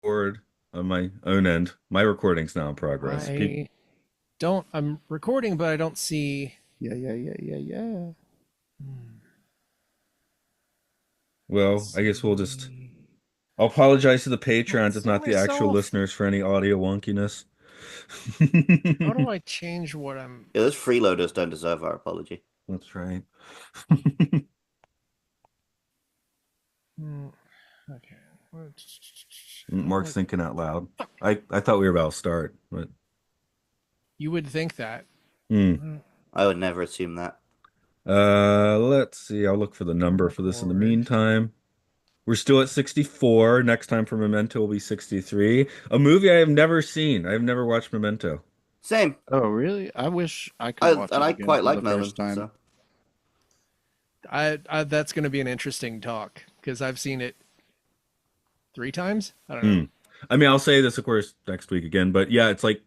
Record on my own end. My recording's now in progress. I don't. I'm recording, but I don't see. Yeah, yeah, yeah, yeah, yeah. Well, I guess we'll just. I'll apologize to the I don't Patrons, if see not the actual myself. listeners, for any audio wonkiness. How do I change what I'm? Yeah, those freeloaders don't deserve our apology. That's right. Hmm, Okay. I don't Mark's like. thinking out loud. I thought we were about to start, but You would think that. hmm. I would never assume that. Let's see. I'll look for the number for this in the Record. meantime. We're still at 64. Next time for Memento will be 63. A movie I have never seen. I've never watched Memento. Same. Oh, really? I wish I could And watch it I again quite for like the Nolan, first time. so I that's going to be an interesting talk because I've seen it 3 times. I don't know. Hmm. I mean, I'll say this, of course, next week again, but yeah, it's like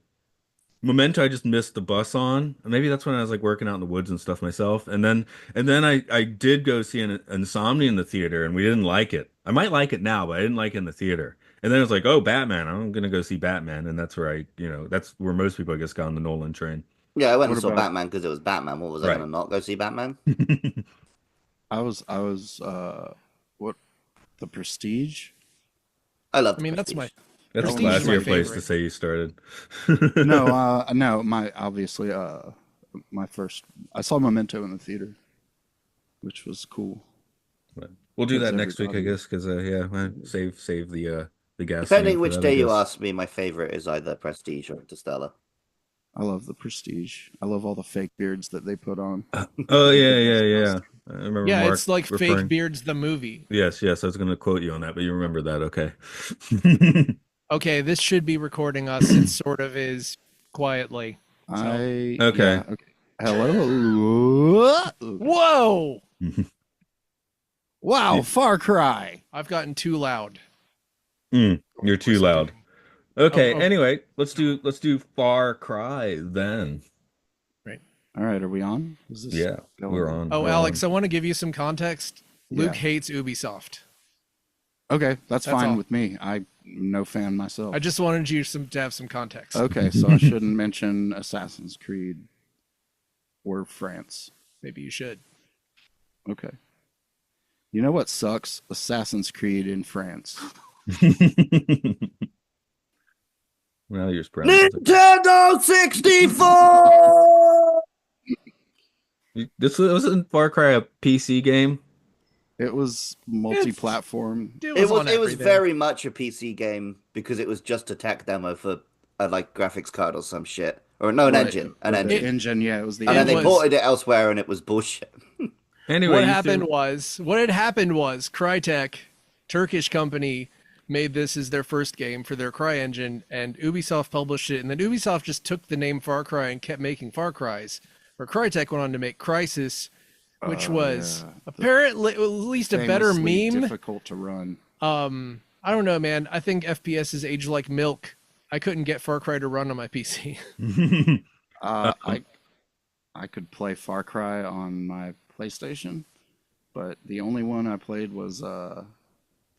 Memento, I just missed the bus on. Maybe that's when I was like working out in the woods and stuff myself. And then I did go see an Insomnia in the theater and we didn't like it. I might like it now, but I didn't like it in the theater. And then it was like, oh, Batman, I'm gonna go see Batman. And that's where that's where most people, I guess, got on the Nolan train. yeah, I went What and saw about Batman because it was Batman. What was I Right. gonna not go see Batman? I was what the Prestige? I love I the mean, that's my Prestige. That's a That one Prestige is was my classier place to favorite. say you started. no, no, my obviously my first I saw Memento in the theater, which was cool But we'll do because that next week, I everybody guess, because yeah, save the gasoline Depending for which that, I day you guess. ask me, my favorite is either Prestige or Interstellar. I love the Prestige. I love all the fake beards that they put on. Oh yeah, yeah, yeah. I remember Yeah, Mark it's like Fake referring. Beards the movie. Yes, yes, I was going to quote you on that, but you remember that, okay. Okay, this should be recording us. It sort of is quietly. So, Okay. Yeah, okay. Hello. whoa! Wow, You- Far Cry. I've gotten too loud you're or too something. loud. Okay, Oh, anyway, let's do Far Cry then. right. All right, are we on? Is this Yeah, we're going? on. Oh, We're Alex, on. I want to give you some context. Luke Yeah. hates Ubisoft. Okay, that's That's fine all. with me. I'm no fan myself. I just wanted you to have some context. Okay, so I shouldn't mention Assassin's Creed or France. Maybe you should. Okay. You know what sucks? Assassin's Creed in France. Well, you're surprised. Nintendo 64! This wasn't Far Cry a PC game? It was It's multi-platform. it It was was on it was everything. very much a PC game because it was just a tech demo for a like graphics card or some shit. Or no, an Right, engine. An or the It engine. engine, yeah, it was the And then it they engine. was ported it elsewhere and it was bullshit. Anyway, what you happened threw. was what had happened was Crytek, Turkish company, made this as their first game for their Cry engine, and Ubisoft published it, and then Ubisoft just took the name Far Cry and kept making Far Cries. Where Crytek went on to make Crysis, which was Yeah, the apparently at least a better famously meme. difficult to run. I don't know, man. I think FPS is age like milk. I couldn't get Far Cry to run on my PC. Uh, Um, I I could play Far Cry on my PlayStation, but the only one I played was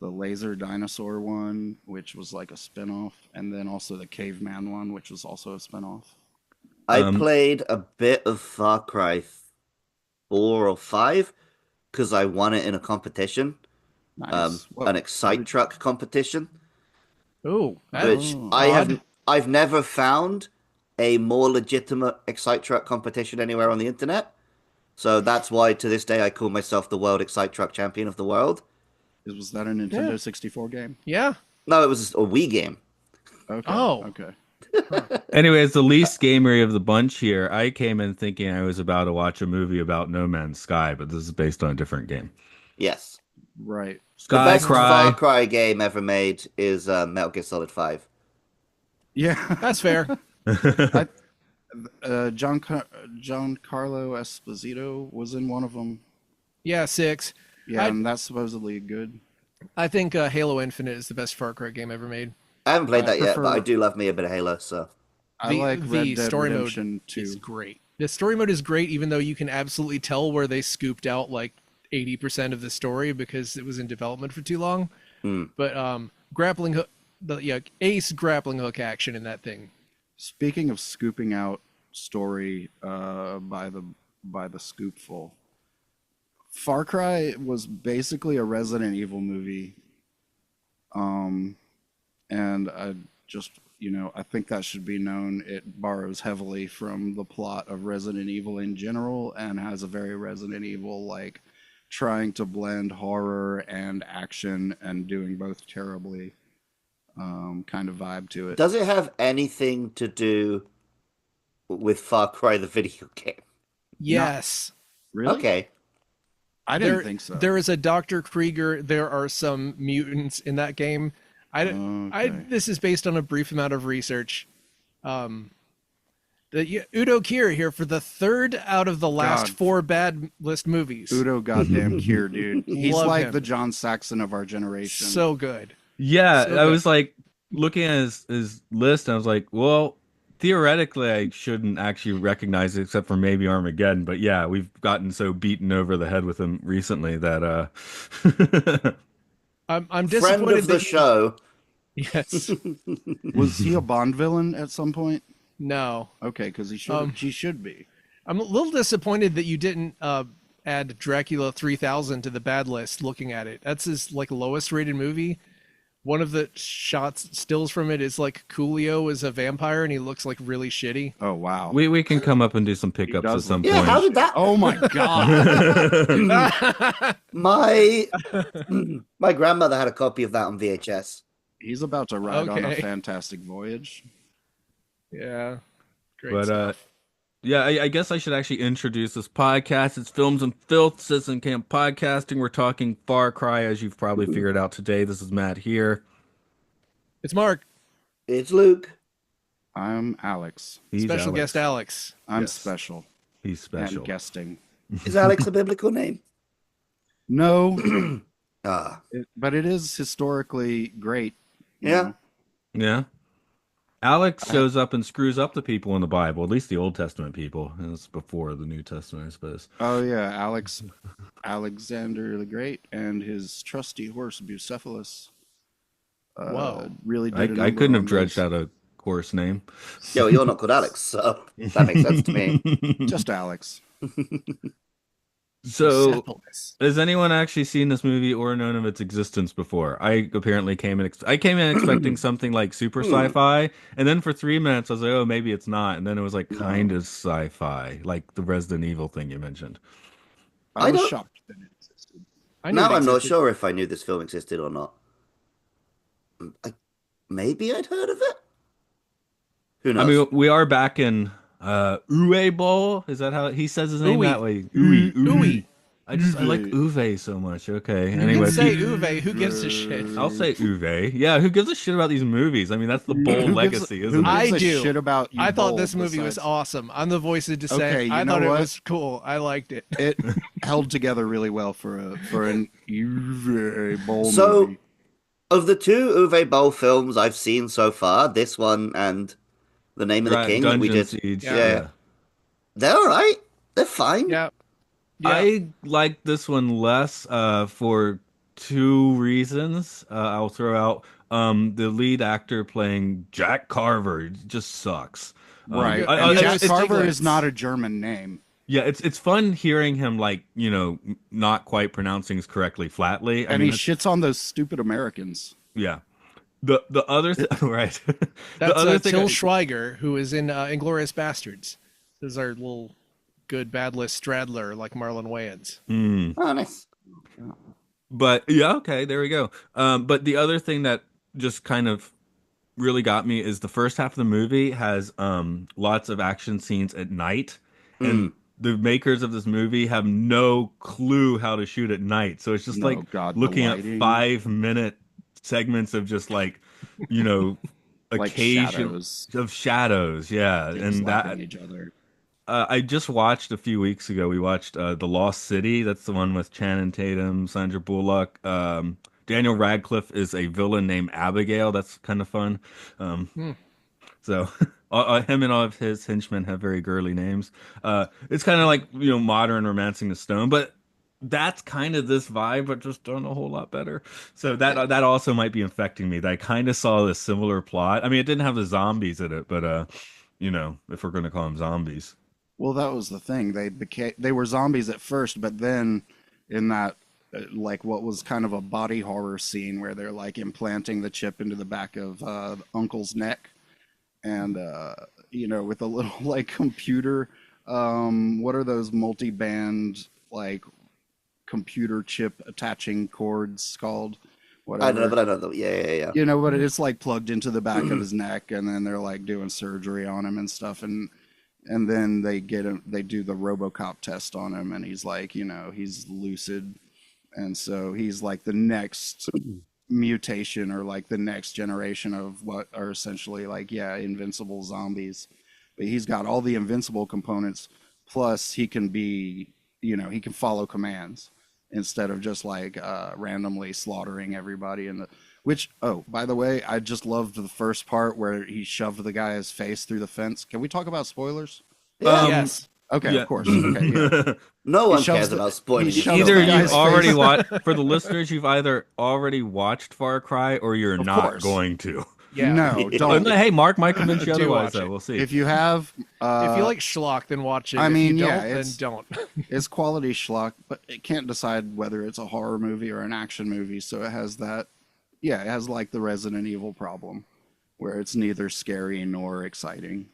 the laser dinosaur one, which was like a spin-off, and then also the caveman one, which was also a spin-off. I um, played a bit of Far Cry 4 or 5 because I won it in a competition, Nice. an What Excite did, Truck competition, Oh, that's which oh, odd. I've never found a more legitimate Excite Truck competition anywhere on the internet. So that's why to this day I call myself the World Excite Truck Champion of the world. was that a Yeah. Nintendo 64 game? Yeah. No, it was a Wii game. Okay, Oh. okay. Huh. Anyway, as the least gamery of the bunch here, I came in thinking I was about to watch a movie about No Man's Sky, but this is based on a different game. Yes. Right. The Sky best Far Cry. Cry game ever made is Metal Gear Solid 5. Yeah. That's fair. I Giancarlo Esposito was in one of them. Yeah, 6. Yeah, I and that's supposedly good. I think Halo Infinite is the best Far Cry game ever made. I haven't played I that yet, but I prefer. do love me a bit of Halo, so. I The like Red the Dead story mode Redemption is 2. great. The story mode is great, even though you can absolutely tell where they scooped out like 80% of the story because it was in development for too long. Hmm. But grappling hook the ace grappling hook action in that thing. Speaking of scooping out story by the scoopful, Far Cry was basically a Resident Evil movie, and I just I think that should be known. It borrows heavily from the plot of Resident Evil in general, and has a very Resident Evil like trying to blend horror and action and doing both terribly kind of vibe to it. Does it have anything to do with Far Cry the video game? Not Yes. really. Okay. I didn't think so. There is a Dr. Krieger. There are some mutants in that game. Okay. This is based on a brief amount of research. Udo Kier here for the third out of the last God. 4 bad list movies. Udo goddamn Kier, dude. He's Love like him. the John Saxon of our generation. So good. Yeah, So I good. was like looking at his list, and I was like, well, theoretically, I shouldn't actually recognize it except for maybe Armageddon. But yeah, we've gotten so beaten over the head with him recently that I'm Friend disappointed of the that show. yes. Was he a Bond villain at some point? No. Okay, because he should be. I'm a little disappointed that you didn't add Dracula 3000 to the bad list looking at it. That's his like lowest rated movie. One of the stills from it is like Coolio is a vampire and he looks like really shitty. Oh wow. we can come up and do some pickups at does some look- Yeah, how point. did that? Oh my god. My my grandmother had a copy of that on VHS. He's about to ride on a Okay. fantastic voyage. Yeah. Great But stuff. yeah, I guess I should actually introduce this podcast. It's Films and Filth, Citizen Camp Podcasting. We're talking Far Cry, as you've probably figured out today. This is Matt here. It's Mark, It's Luke. I'm Alex. He's special Alex. guest Alex. I'm Yes. special He's special. and guesting. Is Alex a biblical name? No, Ah, but it is historically great. you Yeah. know? Yeah. Alex shows up and screws up the people in the Bible, at least the Old Testament people. And it's before the New Testament, I suppose. Oh yeah, Alexander the Great and his trusty horse Bucephalus. Whoa. Really did. I a number couldn't have on dredged those. out a course name. yeah, well, you're not called Alex, so that makes sense to me. Just Alex. So, Bucephalus. has anyone actually seen this movie or known of its existence before? I apparently came in. I came in expecting something like super sci-fi, and then for 3 minutes I was like, "Oh, maybe it's not." And then it was like kind of sci-fi, like the Resident Evil thing you mentioned. I I was don't- shocked that it existed. I knew Now it I'm not existed. sure if I knew this film existed or not. Maybe I'd heard of it. Who I knows? mean, we are back in Uwe Bowl. Is that how he says his name Uwe. that way? Uwe. Uwe. I like Uwe. Uwe so much. Okay. You Anyway, can say Uwe, who gives a shit? I'll say Uwe. Yeah, who gives a shit about these movies? I mean, that's the Bowl Who gives- legacy, who isn't it? gives I a do. Shit about you I thought bold this movie was besides- awesome. I'm the voice of dissent. Okay, you I know thought what? it was cool. I liked it. It held together really well for an Uwe Boll So- movie. Of the two Uwe Boll films I've seen so far, this one and The Name of the Right, King that we Dungeon did, Siege. yeah. They're all right. They're fine. Yeah. Yeah. I like this one less for 2 reasons. I'll throw out the lead actor playing Jack Carver just sucks. Right. I- And it's- Jack Carver Stiglitz. is not a German name. Yeah, it's fun hearing him like, not quite pronouncing it correctly flatly. I And mean, he shits on those stupid Americans. yeah. The other right. The That's other thing Till Schweiger, who is in Inglorious Bastards. This is our little good bad list straddler like Marlon Wayans. Oh, nice. But yeah, okay, there we go. But the other thing that just kind of really got me is the first half of the movie has lots of action scenes at night, and the makers of this movie have no clue how to shoot at night. So it's just No, like God, the looking at lighting. 5-minute segments of just like, Like occasion shadows. of shadows, yeah, and slapping that each other. I just watched a few weeks ago. We watched The Lost City. That's the one with Channing Tatum, Sandra Bullock. Daniel Radcliffe is a villain named Abigail. That's kind of fun. So him and all of his henchmen have very girly names. It's kind of like modern Romancing the Stone, but that's kind of this vibe, but just done a whole lot better. So Yeah. that also might be infecting me. That I kind of saw a similar plot. I mean, it didn't have the zombies in it, but if we're gonna call them zombies. Well, that was the thing. They were zombies at first, but then in that like what was kind of a body horror scene where they're like implanting the chip into the back of Uncle's neck, and with a little like computer. What are those multi-band like computer chip attaching cords called? I don't know, Whatever. but I know that. Yeah, yeah, yeah. But it's like plugged into the back of his neck, and then they're like doing surgery on him and stuff, and then they do the RoboCop test on him, and he's like, he's lucid, and so he's like the next mutation or like the next generation of what are essentially like, yeah, invincible zombies. But he's got all the invincible components, plus he can be, he can follow commands instead of just like randomly slaughtering everybody in the. Which, oh, by the way, I just loved the first part where he shoved the guy's face through the fence. Can we talk about spoilers? Yeah. Yes. Okay, Yeah. of course. Okay, yeah. No one shoves cares the- about spoiling he a shoves film. Either the you've guy's already face. watched, for the listeners, you've either already watched Far Cry or you're Of not course. going to. Yeah. No, Yeah. don't. Hey, Mark might convince you Do otherwise, watch though. it. We'll see. If you have, If you like schlock, then watch it. I If mean, you don't, yeah, then it's- don't. it's quality schlock, but it can't decide whether it's a horror movie or an action movie. So it has that, yeah, it has like the Resident Evil problem, where it's neither scary nor exciting.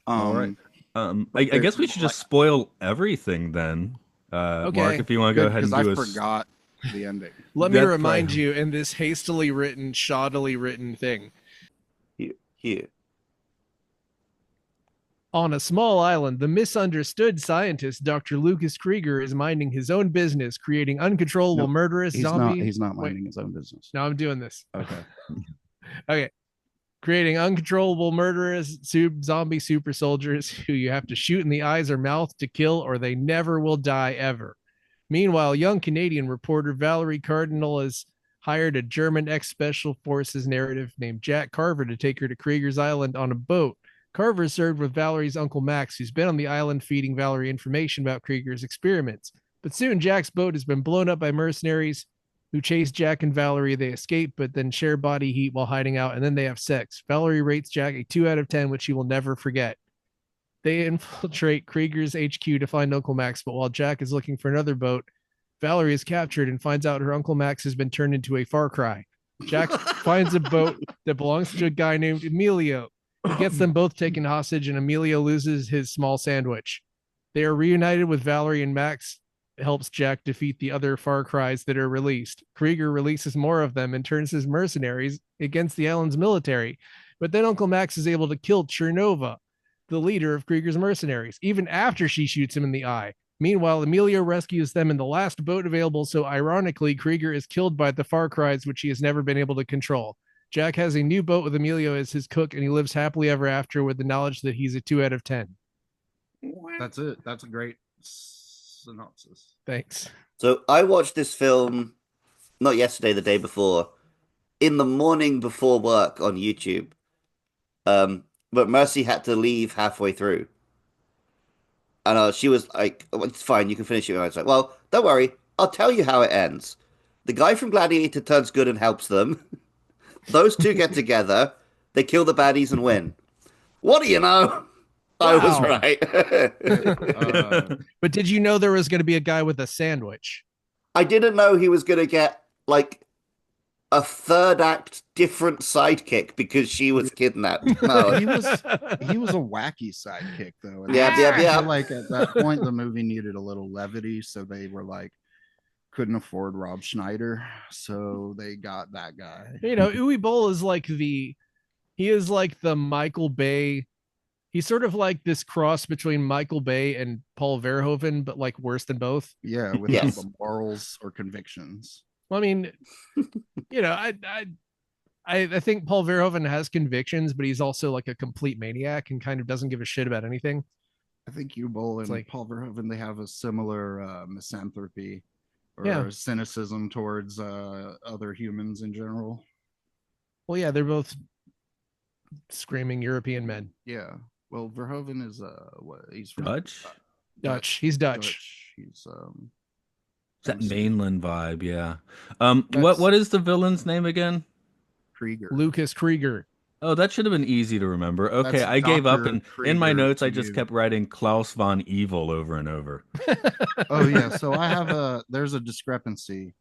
All right. I but guess we should just spoil everything then. Okay. Mark, if you want to go ahead because and do I a forgot the ending. Let me That's remind fine. you in this hastily written, shoddily written thing. Here. On a small island, the misunderstood scientist Dr. Lucas Krieger is minding his own business, creating uncontrollable, Nope. murderous He's zombie. not. He's not Wait, minding his own business. now I'm doing this. Okay. Okay. Creating uncontrollable, murderous zombie super soldiers who you have to shoot in the eyes or mouth to kill, or they never will die ever. Meanwhile, young Canadian reporter Valerie Cardinal has hired a German ex special forces narrative named Jack Carver to take her to Krieger's Island on a boat. Carver served with Valerie's Uncle Max, who's been on the island feeding Valerie information about Krieger's experiments. But soon Jack's boat has been blown up by mercenaries who chase Jack and Valerie. They escape, but then share body heat while hiding out, and then they have sex. Valerie rates Jack a 2 out of 10, which he will never forget. They infiltrate Krieger's HQ to find Uncle Max, but while Jack is looking for another boat, Valerie is captured and finds out her Uncle Max has been turned into a Far Cry. Jack finds a boat that belongs to a guy named Emilio. He gets them both taken hostage, and Emilio loses his small sandwich. They are reunited with Valerie, and Max helps Jack defeat the other Far Cries that are released. Krieger releases more of them and turns his mercenaries against the island's military. But then Uncle Max is able to kill Chernova, the leader of Krieger's mercenaries, even after she shoots him in the eye. Meanwhile, Emilio rescues them in the last boat available, so ironically, Krieger is killed by the Far Cries, which he has never been able to control. Jack has a new boat with Emilio as his cook, and he lives happily ever after with the knowledge that he's a 2 out of 10. That's it. That's a great synopsis. Thanks. So I watched this film not yesterday, the day before, in the morning before work on YouTube. But Mercy had to leave halfway through. And she was like, "Oh, it's fine, you can finish it." And I was like, "Well, don't worry, I'll tell you how it ends. The guy from Gladiator turns good and helps them. Those two get together, they kill the baddies and win. What do you know? I was Wow. right." But did you know there was going to be a guy with a sandwich? I didn't know he was going to get like a third act different sidekick because she was kidnapped. No. he was a wacky sidekick though. And Yeah, I yeah. feel like at that point the movie needed a little levity, so they were like couldn't afford Rob Schneider, so they got that guy. Uwe Boll is like he is like the Michael Bay. He's sort of like this cross between Michael Bay and Paul Verhoeven, but like worse than both. Yeah, without Yes. the morals or convictions. Well, I mean, I think Paul Verhoeven has convictions, but he's also like a complete maniac and kind of doesn't give a shit about anything. I think Uwe Boll and like- Paul Verhoeven, they have a similar misanthropy or Yeah. cynicism towards other humans in general. Well, yeah, they're both screaming European men. Yeah. Well, Verhoeven is what he's from Dutch? Dutch. He's Dutch. He's It's that MC mainland vibe, yeah. that's What is the villain's name again? Krieger. Lucas Krieger. Oh, that should have been easy to remember. Okay, That's I gave up, Doctor and in my Krieger notes, to I just you. kept writing Klaus von Evil over and over. Oh yeah, so I have there's a discrepancy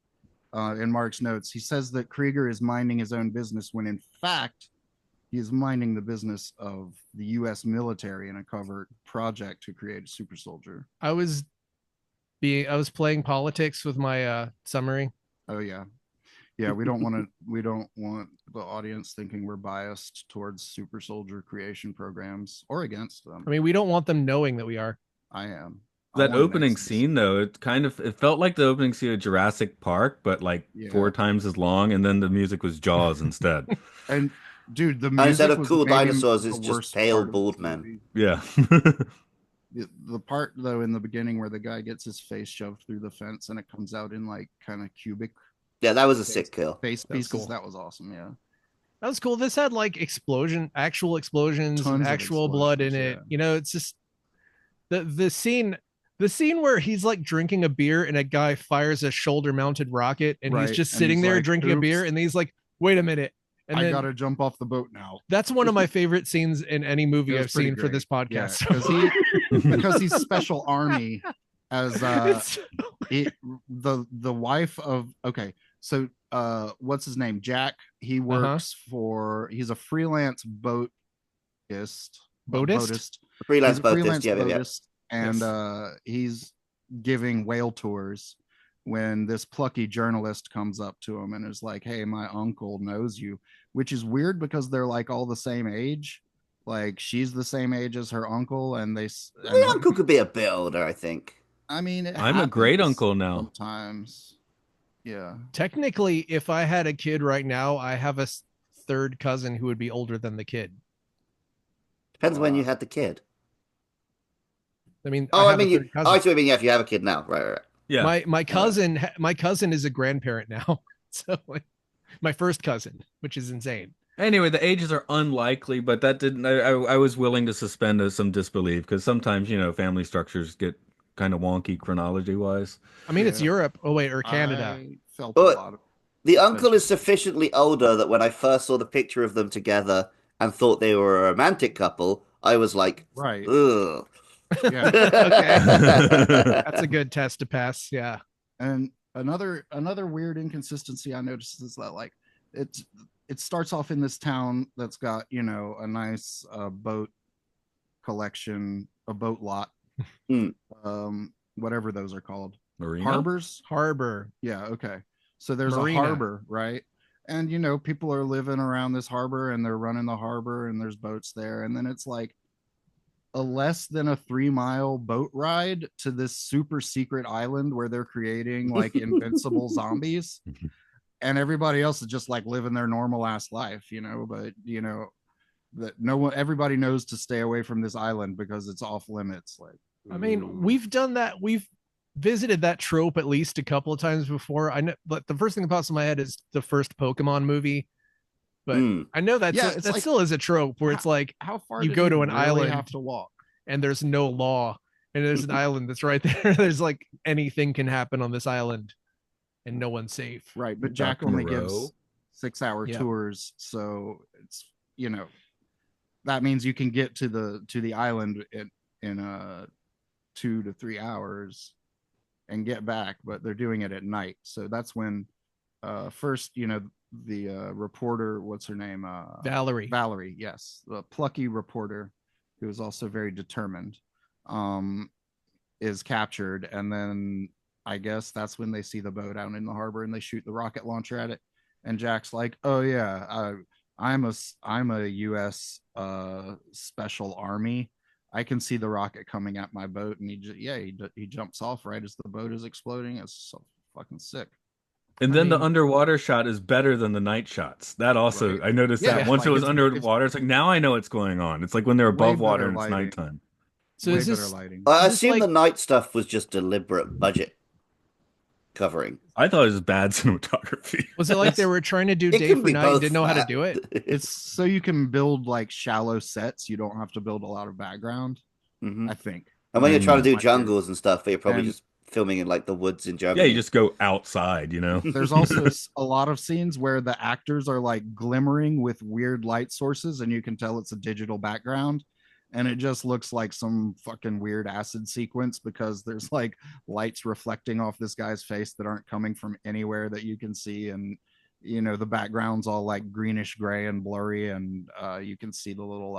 in Mark's notes. He says that Krieger is minding his own business when in fact he is minding the business of the U.S. military in a covert project to create a super soldier. I was playing politics with my summary. Oh yeah, yeah. We don't want the audience thinking we're biased towards super soldier creation programs or against them. I mean, we don't want them knowing that we are. I am. I That want an opening ecstasy. scene, though, it felt like the opening scene of Jurassic Park, but like Yeah, 4 times as long, and then the music was Jaws instead. and dude, the And instead music of was cool maybe dinosaurs, the it's just worst pale part of bald this men. movie. Yeah. The part though in the beginning where the guy gets his face shoved through the fence and it comes out in like kind of cubic Yeah, that was a face, sick kill. face That was pieces. cool. That was awesome. Yeah, That was cool. This had like actual explosions and tons of actual blood in explosions. it. Yeah, You know, it's just the scene where he's like drinking a beer and a guy fires a shoulder mounted rocket and he's right. just And sitting he's there like, drinking a beer "Oops, and he's like, wait a minute. And I then gotta jump off the boat now." that's one of my favorite scenes in any movie It was I've pretty seen for this great. Yeah, podcast. because he's special army as It's- the wife of okay. So what's his name? Jack. He Uh-huh. works for. He's a freelance boatist. Boatist? Freelance He's a boatist, freelance yeah, yeah. boatist, and Yes. he's giving whale tours when this plucky journalist comes up to him and is like, "Hey, my uncle knows you," which is weird because they're like all the same age. Like she's the same age as her uncle, and The uncle could be a bit older, I think. I mean, it I'm a great happens uncle now. sometimes. Yeah, Technically, if I had a kid right now, I have a third cousin who would be older than the kid. Depends when you had the kid. I mean, Oh, I I have mean, a you. third Oh, I cousin. see what you mean. Yeah, if you have a kid now, right. Yeah. My cousin is a grandparent now. So like, my first cousin, which is insane. Anyway, the ages are unlikely, but that didn't. I was willing to suspend some disbelief because sometimes, family structures get kind of wonky chronology wise. I mean, it's yeah. Europe. Oh wait, or Canada. I felt a But lot of the uncle is suspension. sufficiently older that when I first saw the picture of them together and thought they were a romantic couple, I was like, Right. ugh. Yeah. Okay. That's a good test to pass. Yeah. And another weird inconsistency I noticed is that like it starts off in this town that's got a nice boat collection, a boat lot, Hmm. whatever those are called, Marina? harbors. Harbor. Yeah, okay. So there's Marina. a harbor, right? And people are living around this harbor and they're running the harbor and there's boats there, and then it's like a less than a 3-mile boat ride to this super secret island where they're creating like invincible zombies, and everybody else is just like living their normal ass life, but that no one everybody knows to stay away from this island because it's off limits. Like, I mean, we've done that. We've visited that trope at least a couple of times before. I know, but the first thing that pops in my head is the first Pokemon movie. But I know that Yeah, it's like, still is a trope where it's like how far you did go he to an really island have to walk? and there's no law, and there's an island that's right there. There's like anything can happen on this island, and no one's safe. Right, but Jack Dr. only Moreau. gives 6-hour Yeah. tours, so it's that means you can get to the island in 2 to 3 hours and get back, but they're doing it at night. So that's when first the reporter, what's her name, Valerie, yes, the plucky reporter who is also very determined, is captured, and then I guess that's when they see the boat out in the harbor and they shoot the rocket launcher at it, and Jack's like, oh yeah, I'm a US special army. I can see the rocket coming at my boat, and he jumps off right as the boat is exploding. It's so fucking sick. And I then the mean- underwater shot is better than the night shots. That also, Right. I noticed Yeah, that. Once like it was it's underwater, it's like, now I know what's going on. It's like when they're Way above water better and it's lighting. nighttime. So Way is better this lighting. I Is this assume the like- night stuff was just deliberate budget covering. I thought it was bad cinematography. was it like they were trying to do It day can for be night and both didn't know how to that. do it? It's so you can build like shallow sets. You don't have to build a lot of background, Mhm. I think. And when you're trying to do That's my theory. jungles and stuff, you're probably And- just filming in like the woods in Yeah, you Germany. just go outside, you know. There's also a lot of scenes where the actors are like glimmering with weird light sources, and you can tell it's a digital background. And it just looks like some fucking weird acid sequence because there's like lights reflecting off this guy's face that aren't coming from anywhere that you can see. And, the background's all like greenish gray and blurry. And you can see the little,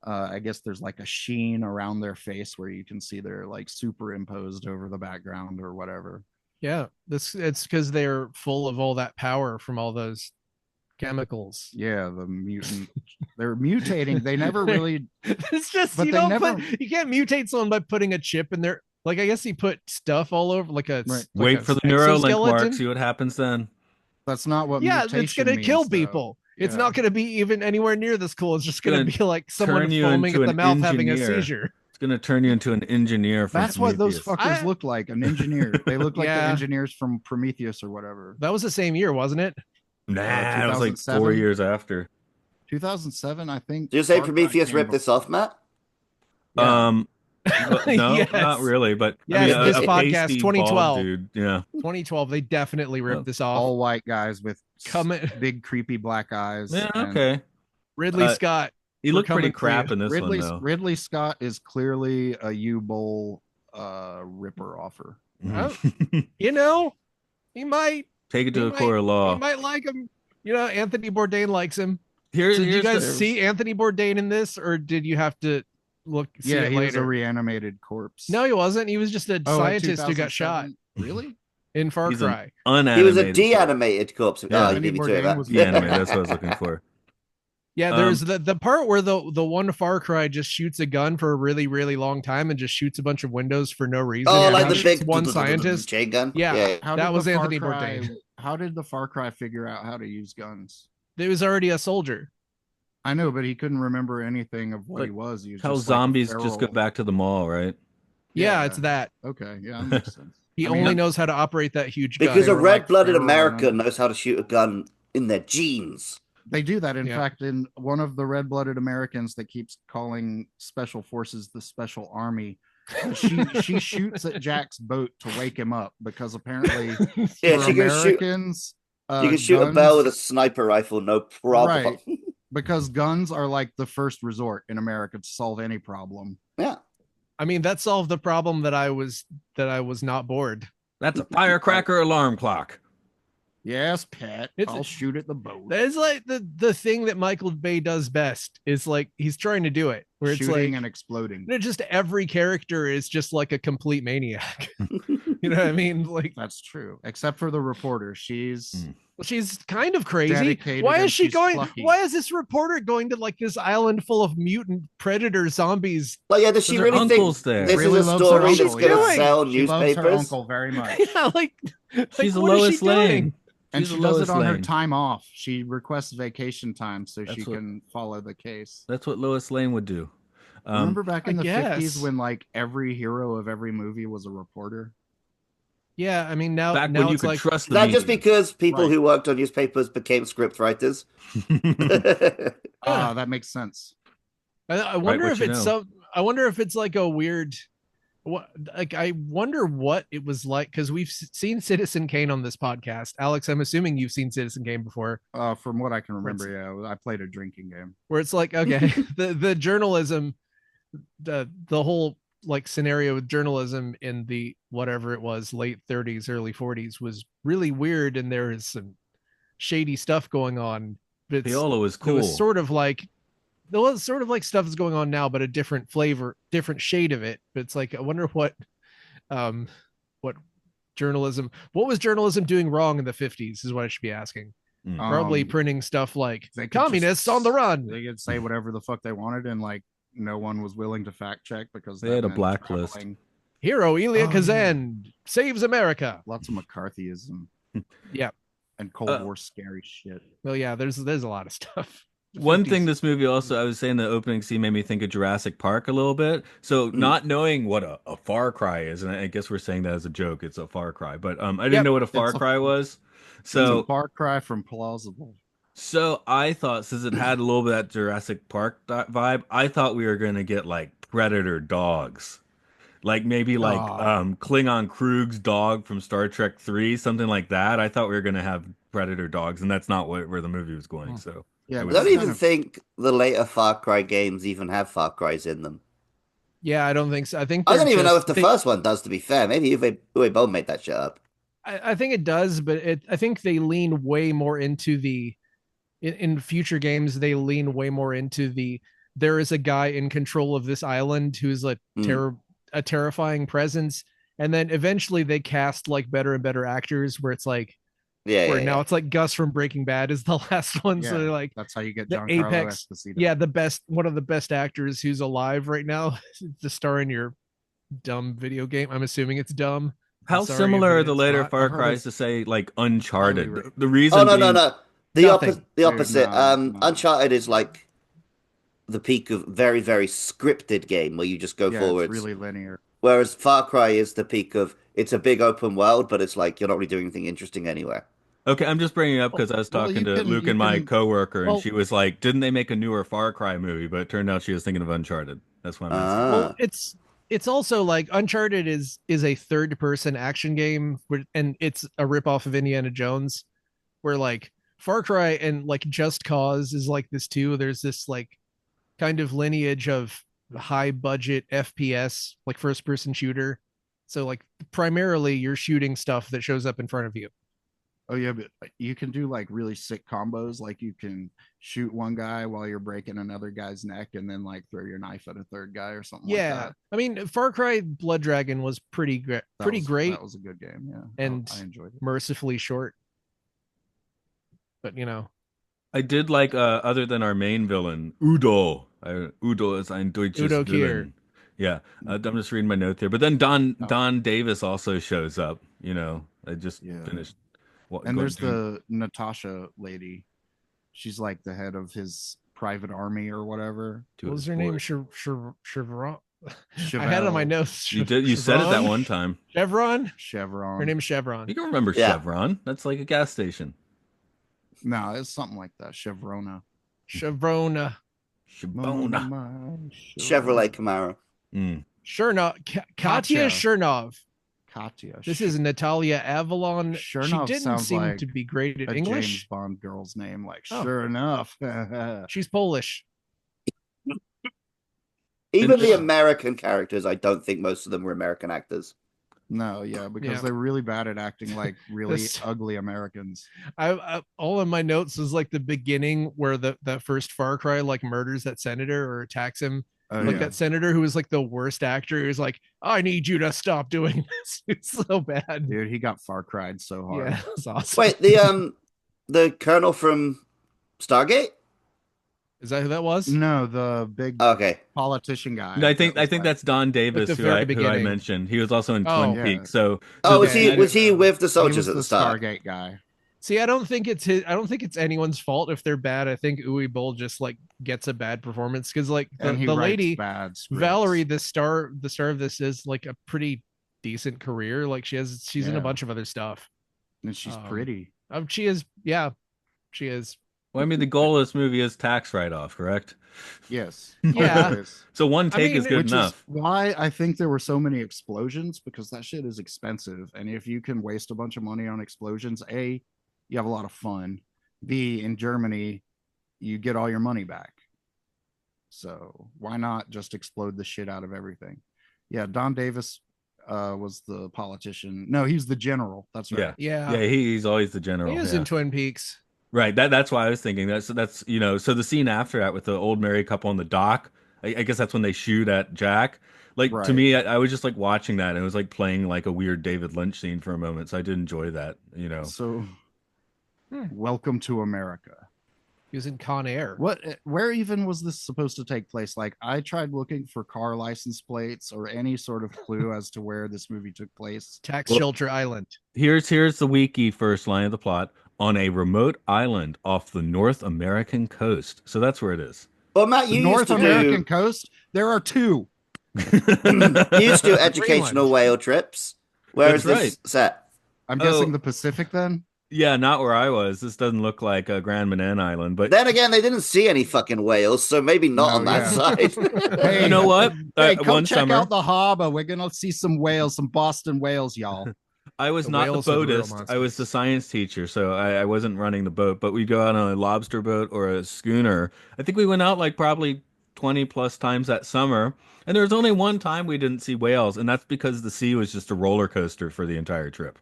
I guess there's like a sheen around their face where you can see they're like superimposed over the background or whatever. Yeah, it's because they're full of all that power from all those chemicals. Yeah, the mutant. They're mutating. They never really. It's just But you they don't never- you can't mutate someone by putting a chip in there. Like I guess he put stuff all over, like a Right. like Wait a for the Neuralink mark, exoskeleton. see what happens then. That's not what Yeah, mutation it's gonna means, kill though. people. It's Yeah. not gonna be even anywhere near this cool. It's just gonna gonna be like someone turn you foaming into at the an mouth having a engineer. seizure. It's gonna turn you into an engineer from That's what those Prometheus. fuckers look like. An engineer. They look like the Yeah. engineers from Prometheus or whatever. That was the same year, wasn't it? Nah, it was like 2007? 4 years after. 2007, I think. Did you say Far Cry Prometheus came ripped this off, Matt? Yeah. But no, Yes. not really. But Yes, I mean, this a podcast, pasty 2012. bald dude. Yeah, 2012. They definitely ripped this off. all white guys with Coming- big creepy black eyes. yeah, and okay. Ridley Uh, Scott. He We're looked pretty coming for you. crap in this Ridley one though. Ridley Scott is clearly a U-Bowl ripper offer. Oh. You know, he might. Take it to he a might- court of law. He might like him. You know, Anthony Bourdain likes him. Here, So did you here's guys the- see Anthony Bourdain in this, or did you have to see Yeah, it he was a later? reanimated corpse. No, he wasn't. He was just a Oh, in scientist who got shot 2007? Really? in Far He's an Cry. unanimated. He was a corpse. de-animated corpse. Yeah. Oh, you beat me to it. Bourdain Matt. was De-animated. That's what I was looking for. Yeah, there's the part where the one Far Cry just shoots a gun for a really really long time and just shoots a bunch of windows for no reason. Oh, and like he the shoots big one scientist. chain gun. Yeah. How That did was the Far Anthony Cry- Bourdain. How did the Far Cry figure out how to use guns? There was already a soldier. I know, but he couldn't remember anything of what Like he was. He was How just like a zombies just go feral- back to the mall, right? Yeah, Yeah. it's that. Okay, yeah, that makes sense. He I mean, only knows how to operate that huge gun. Because They a were like red-blooded feral American animals. knows how to shoot a gun in their genes. They do that. In Yeah. fact, in one of the red-blooded Americans that keeps calling special forces the special army, she shoots at Jack's boat to wake him up because apparently Yeah, for she can shoot. Americans, You can shoot a guns- bell with a sniper rifle, no problem. Right. because guns are like the first resort in America to solve any problem. Yeah. I mean, that solved the problem that I was not bored. That's a firecracker alarm clock. Yes, pet. It's- I'll shoot at the boat. That is like the thing that Michael Bay does best. Is like he's trying to do it where it's Shooting like and exploding. just every character is just like a complete maniac. You know what I mean? Like That's true. Except for the reporter. She's Mm. she's kind of crazy. Dedicated Why and is she she's going? plucky. Why is this reporter going to like this island full of mutant predator zombies? Like, yeah, does she Her really think uncle's there. this Really is a loves her story that's uncle, going yeah. to sell She loves her newspapers? uncle very much. Yeah, like She's what is Lois she Lane. doing? And She's she a does Lois it on her Lane. time off. She requests vacation time so That's she what- can follow the case. That's what Lois Lane would do. Remember back in I the guess. 50s when like every hero of every movie was a reporter? Yeah, I mean now back now when you it's could like trust the Is that media. just because people Right. who worked on newspapers became script writers? Ah, that makes sense. I wonder what if you it's know. some. I wonder if it's like a weird. What like I wonder what it was like because we've seen Citizen Kane on this podcast. Alex, I'm assuming you've seen Citizen Kane before, From what I can remember, yeah, I played a drinking game. where it's like okay, the journalism, the whole like scenario with journalism in the whatever it was late 30s, early 40s was really weird, and there is some shady stuff going on. But it's- Paolo is It cool. was sort of like there was sort of like stuff is going on now, but a different flavor, different shade of it. But it's like I wonder what journalism, what was journalism doing wrong in the 50s is what I should be asking. Probably printing stuff like they could communists just- on the run. They could say whatever the fuck they wanted, and like no one was willing to fact check because They that had a meant blacklist. traveling. Hero Elia Oh, yeah. Kazan saves America. Lots of McCarthyism. Yeah. And Cold War scary shit. Well, yeah, there's a lot of stuff. The One 50s. thing this movie also, I was saying the opening scene made me think of Jurassic Park a little bit. So not knowing what a Far Cry is, and I guess we're saying that as a joke, it's a Far Cry, but I didn't Yep. know what a Far It's a- Cry was. It's So a far cry from plausible. So I thought, since it had a little bit of that Jurassic Park vibe, I thought we were going to get like predator dogs. Like maybe like Oh, Klingon Krug's dog from Star Trek 3, something like that. I thought we were gonna have Predator dogs, and that's not where the movie was going. hmm. So Yeah, I I wouldn't because don't say kind even that. of think the later Far Cry games even have Far Cries in them. Yeah, I don't think so. I think I they're don't even know just if the they. first one does, to be fair. Maybe Uwe Boll made that shit up. I think it does, but I think they lean way more into the in future games. They lean way more into the there is a guy in control of this island who's Hmm. a terrifying presence, and then eventually they cast like better and better actors where it's like Yeah, where yeah, now yeah. it's like Gus from Breaking Bad is the last one. So yeah, they're like that's how you get the Giancarlo apex, Esposito. yeah, the best one of the best actors who's alive right now to star in your dumb video game. I'm assuming it's dumb. I'm How sorry if similar are the it's later not. I've Far heard Cries it's to say like highly Uncharted? rated. The Oh reason no, no, being, no. Nothing. The Dude, opposite. no, no. Uncharted is like the peak of very, very scripted game where you just go Yeah, it's forwards. really linear. Whereas Far Cry is the peak of it's a big open world, but it's like you're not really doing anything interesting anywhere. okay, I'm just bringing it up Well, because I was Well, talking to Luke you and my can. coworker, and well, she was like, "Didn't they make a newer Far Cry movie?" But it turned out she was thinking of Uncharted. That's why I'm asking. well, Ah, it's also like Uncharted is a third person action game, and it's a ripoff of Indiana Jones, where like Far Cry and like Just Cause is like this too. There's this like kind of lineage of high budget FPS, like first person shooter. So like primarily you're shooting stuff that shows up in front of you. Oh yeah, but you can do like really sick combos. Like you can shoot one guy while you're breaking another guy's neck, and then like throw your knife at a third guy or something like Yeah, that. I mean Far Cry Blood Dragon was pretty That great was a good game. Yeah, and I enjoyed it. mercifully short, but I did like other than our main villain, Udo. Udo ist ein deutsches Udo Kier. Villain. Yeah, I'm just reading my note here. But then Oh Don Davis also shows up. I just yeah, finished what and going there's doing. the Natasha lady. She's like the head of his private army or whatever. To What his was her name? sport. Chevron. I had it on my Chevelle, notes. You said it that Chevron. one time. Chevron. Her Chevron. name is Chevron. You can remember yeah. Chevron. That's like a gas station. No, it's something like that. Chevrona. Chevron. Shabona. Chevrolet Camaro. Mm. Chernov. Katya Katya. Chernov. Katya. This is Natalia Avalon. She Chernov didn't sounds seem like to be great at a James English. Bond girl's name. Like, Oh, sure enough. she's Polish. And Even the American characters, I don't think most of them were American actors. No, yeah, because Yeah. they're really bad at acting like really This- ugly Americans. I all in my notes was like the beginning where that first Far Cry like murders that senator or attacks him. Oh Like yeah. that senator who was like the worst actor who's like, I need you to stop doing this. It's so bad. Dude, he got Far Cried so hard. Yeah, it's awesome. Wait, the colonel from Stargate? Is that who that was? No, the big Okay. politician guy. No, that I was think like, that's Don Davis the who very I beginning. mentioned. He was also in Oh. Twin Yeah. Peaks. So Oh, was Okay, I was didn't he know. with the he soldiers was at the the start? Stargate guy. See, I don't think it's his. I don't think it's anyone's fault if they're bad. I think Uwe Boll just like gets a bad performance because like And he the writes lady bad scripts. Valerie, the star of this is like a pretty decent career. Like she's in a Yeah. bunch of other stuff. And she's Um, pretty. She is, yeah, she is. well, I mean, the goal of this movie is tax write-off, correct? Yes. Yeah. Always. So one I take mean, is good Which is enough. why I think there were so many explosions, because that shit is expensive. And if you can waste a bunch of money on explosions, A, you have a lot of fun. B, in Germany, you get all your money back. So why not just explode the shit out of everything? Yeah, Don Davis was the politician. No, he's the general. That's right. Yeah. Yeah, Yeah, he's always the general. he was Yeah. in Twin Peaks. Right. That's why I was thinking. That's so the scene after that with the old married couple on the dock, I guess that's when they shoot at Jack. Like to Right. me, I was just like watching that, and it was like playing like a weird David Lynch scene for a moment. So I did enjoy that. So Hmm. welcome to America. He was in Con Air. Where even was this supposed to take place? Like, I tried looking for car license plates or any sort of clue as to where this movie took place. Tax Well- Shelter Island. Here's the wiki first line of the plot: on a remote island off the North American coast. So that's where it is. Well, Matt, The you North used to American do coast, there are two. you used to do educational Greenland. whale trips. Where is That's this right. set? I'm Oh. guessing the Pacific then. Yeah, not where I was. This doesn't look like a Grand Manan Island, but Then again, they didn't see any fucking whales, so maybe not No, on that yeah. side. you know Hey, what? hey, come One check out summer, the harbor. We're gonna see some whales, some Boston whales, y'all. I was The not the whales are the real boatist. I was the monsters. science teacher, so I wasn't running the boat. But we'd go out on a lobster boat or a schooner. I think we went out like probably 20 plus times that summer. And there was only one time we didn't see whales, and that's because the sea was just a roller coaster for the entire trip.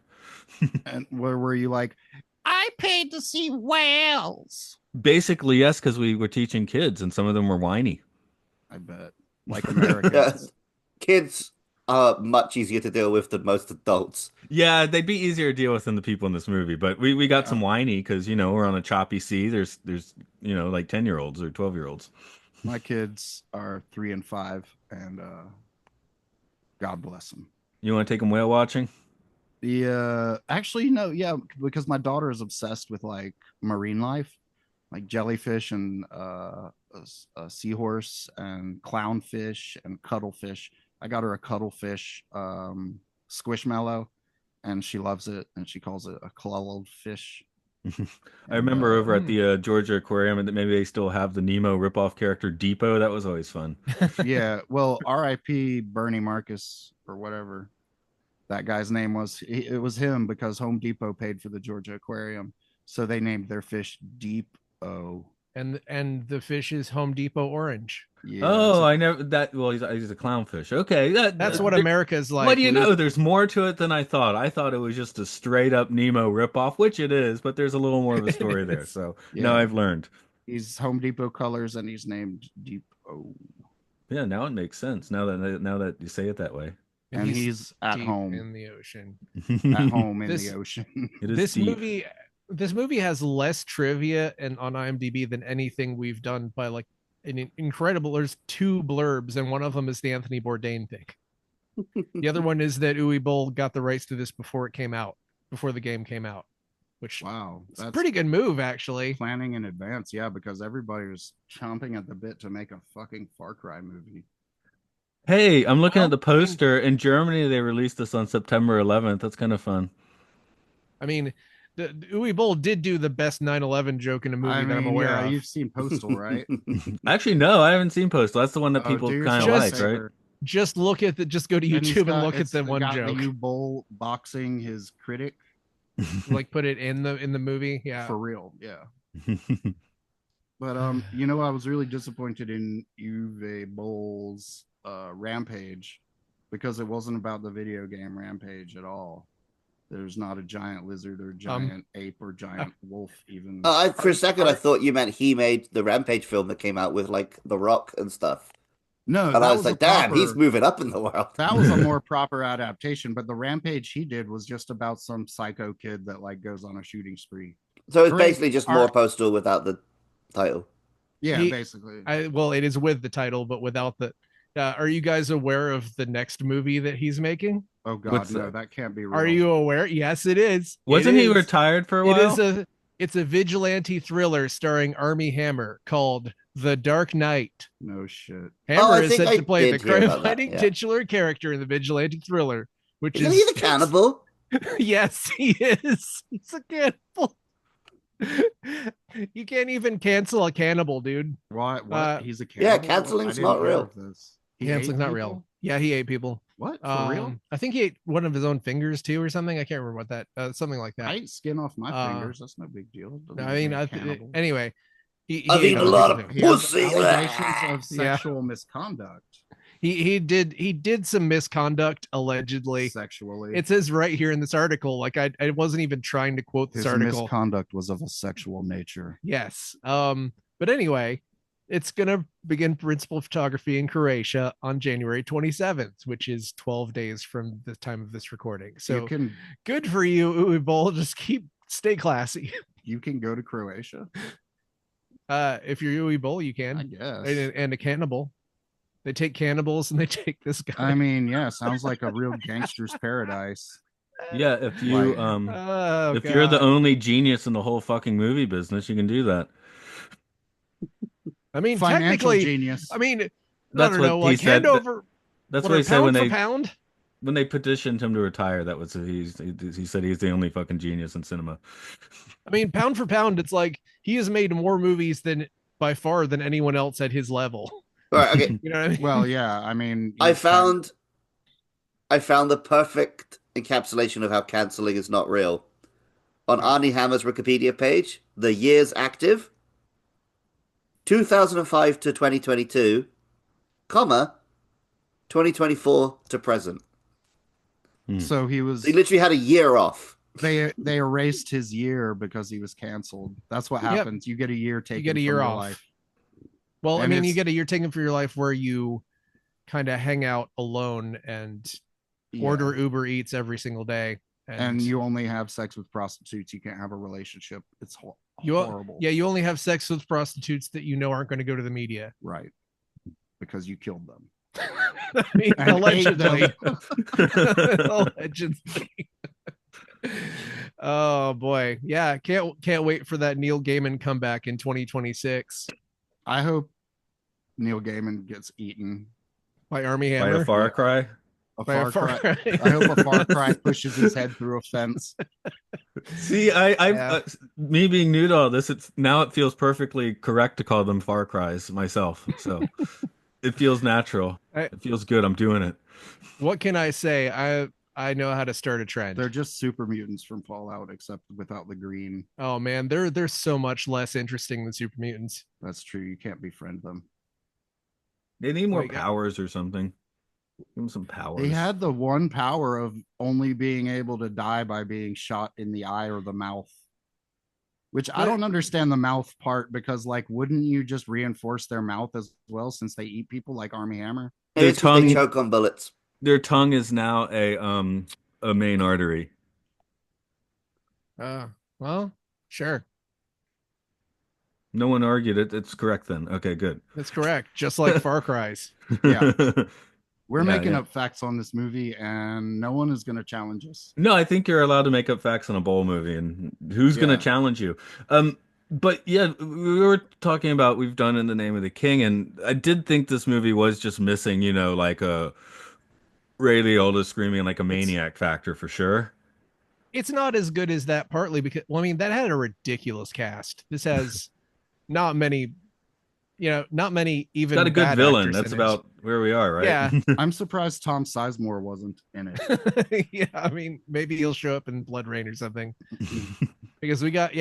And where were you like, I paid to see whales? Basically, yes, because we were teaching kids, and some of them were whiny. I bet. Like Yeah, Americans. kids are much easier to deal with than most adults. Yeah, they'd be easier to deal with than the people in this movie, but we got Yeah. some whiny because we're on a choppy sea. There's like 10-year-olds or 12-year-olds. My kids are 3 and 5, and God bless them. You want to take them whale watching? The actually no, yeah, because my daughter is obsessed with like marine life, like jellyfish and a seahorse and clownfish and cuttlefish. I got her a cuttlefish squishmallow, and she loves it, and she calls it a clulled fish. I And remember over at Hmm. the Georgia Aquarium that maybe they still have the Nemo ripoff character Depot. That was always fun. yeah, well, R.I.P. Bernie Marcus or whatever that guy's name was. It was him because Home Depot paid for the Georgia Aquarium, so they named their fish Deep O. And the fish is Home Depot orange. Yeah, it's Oh, a I never that. Well, he's a clownfish. Okay, That's what there, America's what like, do you Luke. know? There's more to it than I thought. I thought it was just a straight up Nemo ripoff, which it is, but there's a little more of a story there. It's- So now yeah. I've learned. He's Home Depot colors, and he's named Deep O. Yeah, now it makes sense. Now that you say it that way. and And he's he's at deep home, in the ocean. at home in the This ocean. It is this deep. movie this movie has less trivia and on IMDb than anything we've done by like an incredible. There's two blurbs, and one of them is the Anthony Bourdain thing. The other one is that Uwe Boll got the rights to this before it came out, before the game came out, which Wow, is a that's pretty good move, actually. planning in advance. Yeah, because everybody was chomping at the bit to make a fucking Far Cry movie. Hey, I'm looking at Well, the poster. In Germany, they released this on September 11th. That's kind of fun. I mean, the Uwe Boll did do the best 9/11 joke in a I movie that I'm mean, aware yeah, of. you've seen Postal, right? Actually, no, I haven't seen Postal. That's the one that Oh, do people kind of yourself a like, Just right? favor. just look at the just go to And YouTube and look at the one got the joke. U Bowl boxing his critic Like put it in the movie. Yeah. for real. Yeah. But I was really disappointed in Uwe Boll's Rampage because it wasn't about the video game Rampage at all. There's not a giant lizard or giant ape or giant wolf even. For a second, I thought you meant he made the Rampage film that came out with like The Rock and stuff. No, And I that was was a like, damn, he's proper moving up in the world. that was a more proper adaptation, but the Rampage he did was just about some psycho kid that like goes on a shooting spree. So it's Great basically just art. more Postal without the title. Yeah, He- basically. Well, it is with the title, but without the. Are you guys aware of the next movie that he's making? Oh God, What's no, that? that can't be real. Are you aware? Yes, it is. Wasn't It he is. retired for a It while? is it's a vigilante thriller starring Armie Hammer called The Dark Knight. No shit. Hammer I is think set I to play the did hear about that, crime-fighting yeah. titular character in the vigilante thriller, which Isn't is he the cannibal? Yes, he is. He's a cannibal. You can't even cancel a cannibal, dude. What? He's a Yeah, cannibal? canceling's I didn't not hear real. of this. He Canceling's ate not people? real. Yeah, he ate people. What? For real? I think he ate one of his own fingers too, or something. I can't remember what that. Something like that. I ate skin off my Uh, fingers. That's no big deal. Doesn't I make mean, me a cannibal. anyway, he I've ate eaten a other lot people, of too. He has pussy. allegations of Yeah. sexual misconduct. He did some misconduct allegedly. Sexually. It says right here in this article. Like I wasn't even trying to quote this His article. misconduct was of a sexual nature. Yes. But anyway, it's gonna begin principal photography in Croatia on January 27th, which is 12 days from the time of this recording. So you can good for you, Uwe Boll. Just stay classy. go to Croatia, If you're Uwe Boll, you I can. guess. And a cannibal. They take cannibals and they take this guy. I mean, yeah, sounds like a real gangster's paradise. Yeah, if you Like- Oh, if you're the God. only genius in the whole fucking movie business, you can do that. I mean, Financial technically, genius. I mean, I That's don't what know, he like said. hand over That's what what are he said when pound for they pound. when they petitioned him to retire, that was he said he's the only fucking genius in cinema. I mean, pound for pound, it's like he has made more movies than by far than anyone else at his level. All right, okay. You know what I mean? Well, yeah, I mean, I found I found the perfect encapsulation of how canceling is not real. On Arnie Hammer's Wikipedia page, the years active 2005 to 2022, comma 2024 to present. So he was. He literally had a year off. They erased his year because he was canceled. That's what Yep. happens. You get a year taken. You get a from year your off. life. Well, I And mean, you it's- get a year taken for your life where you kind of hang out alone and Yeah. order Uber Eats every single day. And you only have sex with prostitutes. You can't have a relationship. It's you horrible. Yeah, you only have sex with prostitutes that you know aren't going to go to the media. Right. Because you killed them. I mean, And ate allegedly. them. Allegedly. Oh boy. Yeah, can't wait for that Neil Gaiman comeback in 2026 I hope Neil Gaiman gets eaten. by Army By Hammer. a Far Cry. A By a Far Far Cry. Cry. I hope a Far Cry pushes his head through a fence. See, Yeah. me being new to all this, it feels perfectly correct to call them Far Cries myself. So it feels natural. It feels good. I'm doing it. What can I say? I know how to start a trend. They're just super mutants from Fallout, except without the green. Oh man, they're so much less interesting than super mutants. That's true. You can't befriend them. They need more Like, powers or something. Give them some powers. They had the one power of only being able to die by being shot in the eye or the mouth. Which I don't understand the mouth part because, like, wouldn't you just reinforce their mouth as well since they eat people like Army Hammer? Maybe Their it's 'cause they tongue- choke on bullets. Their tongue is now a main artery. Well, sure. No one argued it. It's correct then. Okay, good. That's correct. Just like Far Cry's. Yeah. We're Yeah, making yeah. up facts on this movie, and no one is going to challenge us. No, I think you're allowed to make up facts on a bowl movie, and who's going Yeah. to challenge you? But yeah, we were talking about we've done In the Name of the King, and I did think this movie was just missing, like a Ray Liotta screaming like a maniac factor for sure. It's not as good as that, partly because, well, I mean, that had a ridiculous cast. This has not many even Got a good bad villain. actors That's in it. about where we are, right? Yeah. I'm surprised Tom Sizemore wasn't in it. Yeah, I mean, maybe he'll show up in Blood Rain or something. Because we got